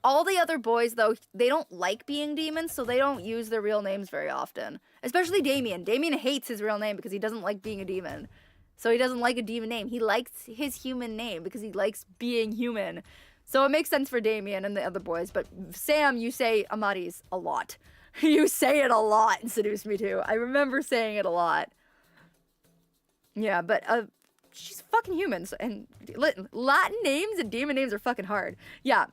[SPEAKER 1] All the other boys, though, they don't like being demons, so they don't use their real names very often. Especially Damien. Damien hates his real name because he doesn't like being a demon. So he doesn't like a demon name. He likes his human name because he likes being human. So it makes sense for Damien and the other boys. But Sam, you say Amaris a lot. You say it a lot in Seduce Me 2. I remember saying it a lot. Yeah, but she's fucking human. So, and Latin names and demon names are fucking hard. Yeah.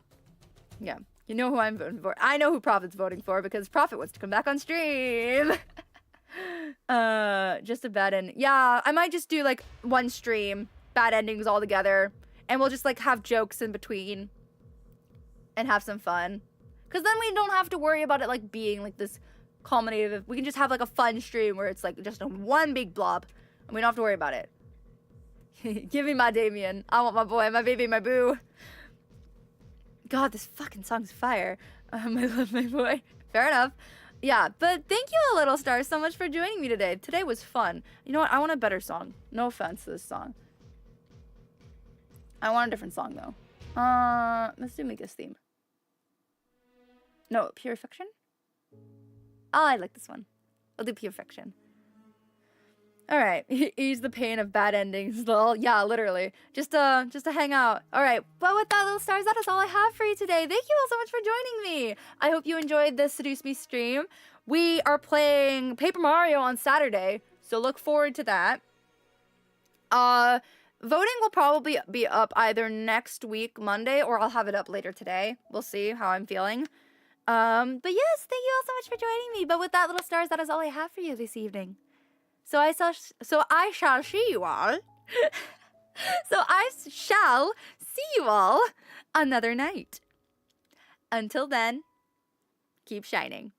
[SPEAKER 1] Yeah. You know who I'm voting for. I know who Prophet's voting for because Prophet wants to come back on stream. Just a bad end. Yeah, I might just do like one stream, bad endings all together. And we'll just like have jokes in between. And have some fun. Because then we don't have to worry about it like being like this culminative. We can just have like a fun stream where it's like just a one big blob. And we don't have to worry about it. Give me my Damien. I want my boy, my baby, my boo. God, this fucking song's fire. I love my boy. Fair enough. Yeah, but thank you, Little Star, so much for joining me today. Today was fun. You know what? I want a better song. No offense to this song. I want a different song, though. Let's do Mika's theme. No, Pure Fiction? Oh, I like this one. I'll do Pure Fiction. Alright, ease the pain of bad endings, lol. Yeah, literally. Just to hang out. Alright, well with that, Little Stars, that is all I have for you today. Thank you all so much for joining me. I hope you enjoyed this Seduce Me stream. We are playing Paper Mario on Saturday, so look forward to that. Voting will probably be up either next week, Monday, or I'll have it up later today. We'll see how I'm feeling. But yes, thank you all so much for joining me. But with that, Little Stars, that is all I have for you this evening. So I shall see you all. So I shall see you all another night. Until then, keep shining.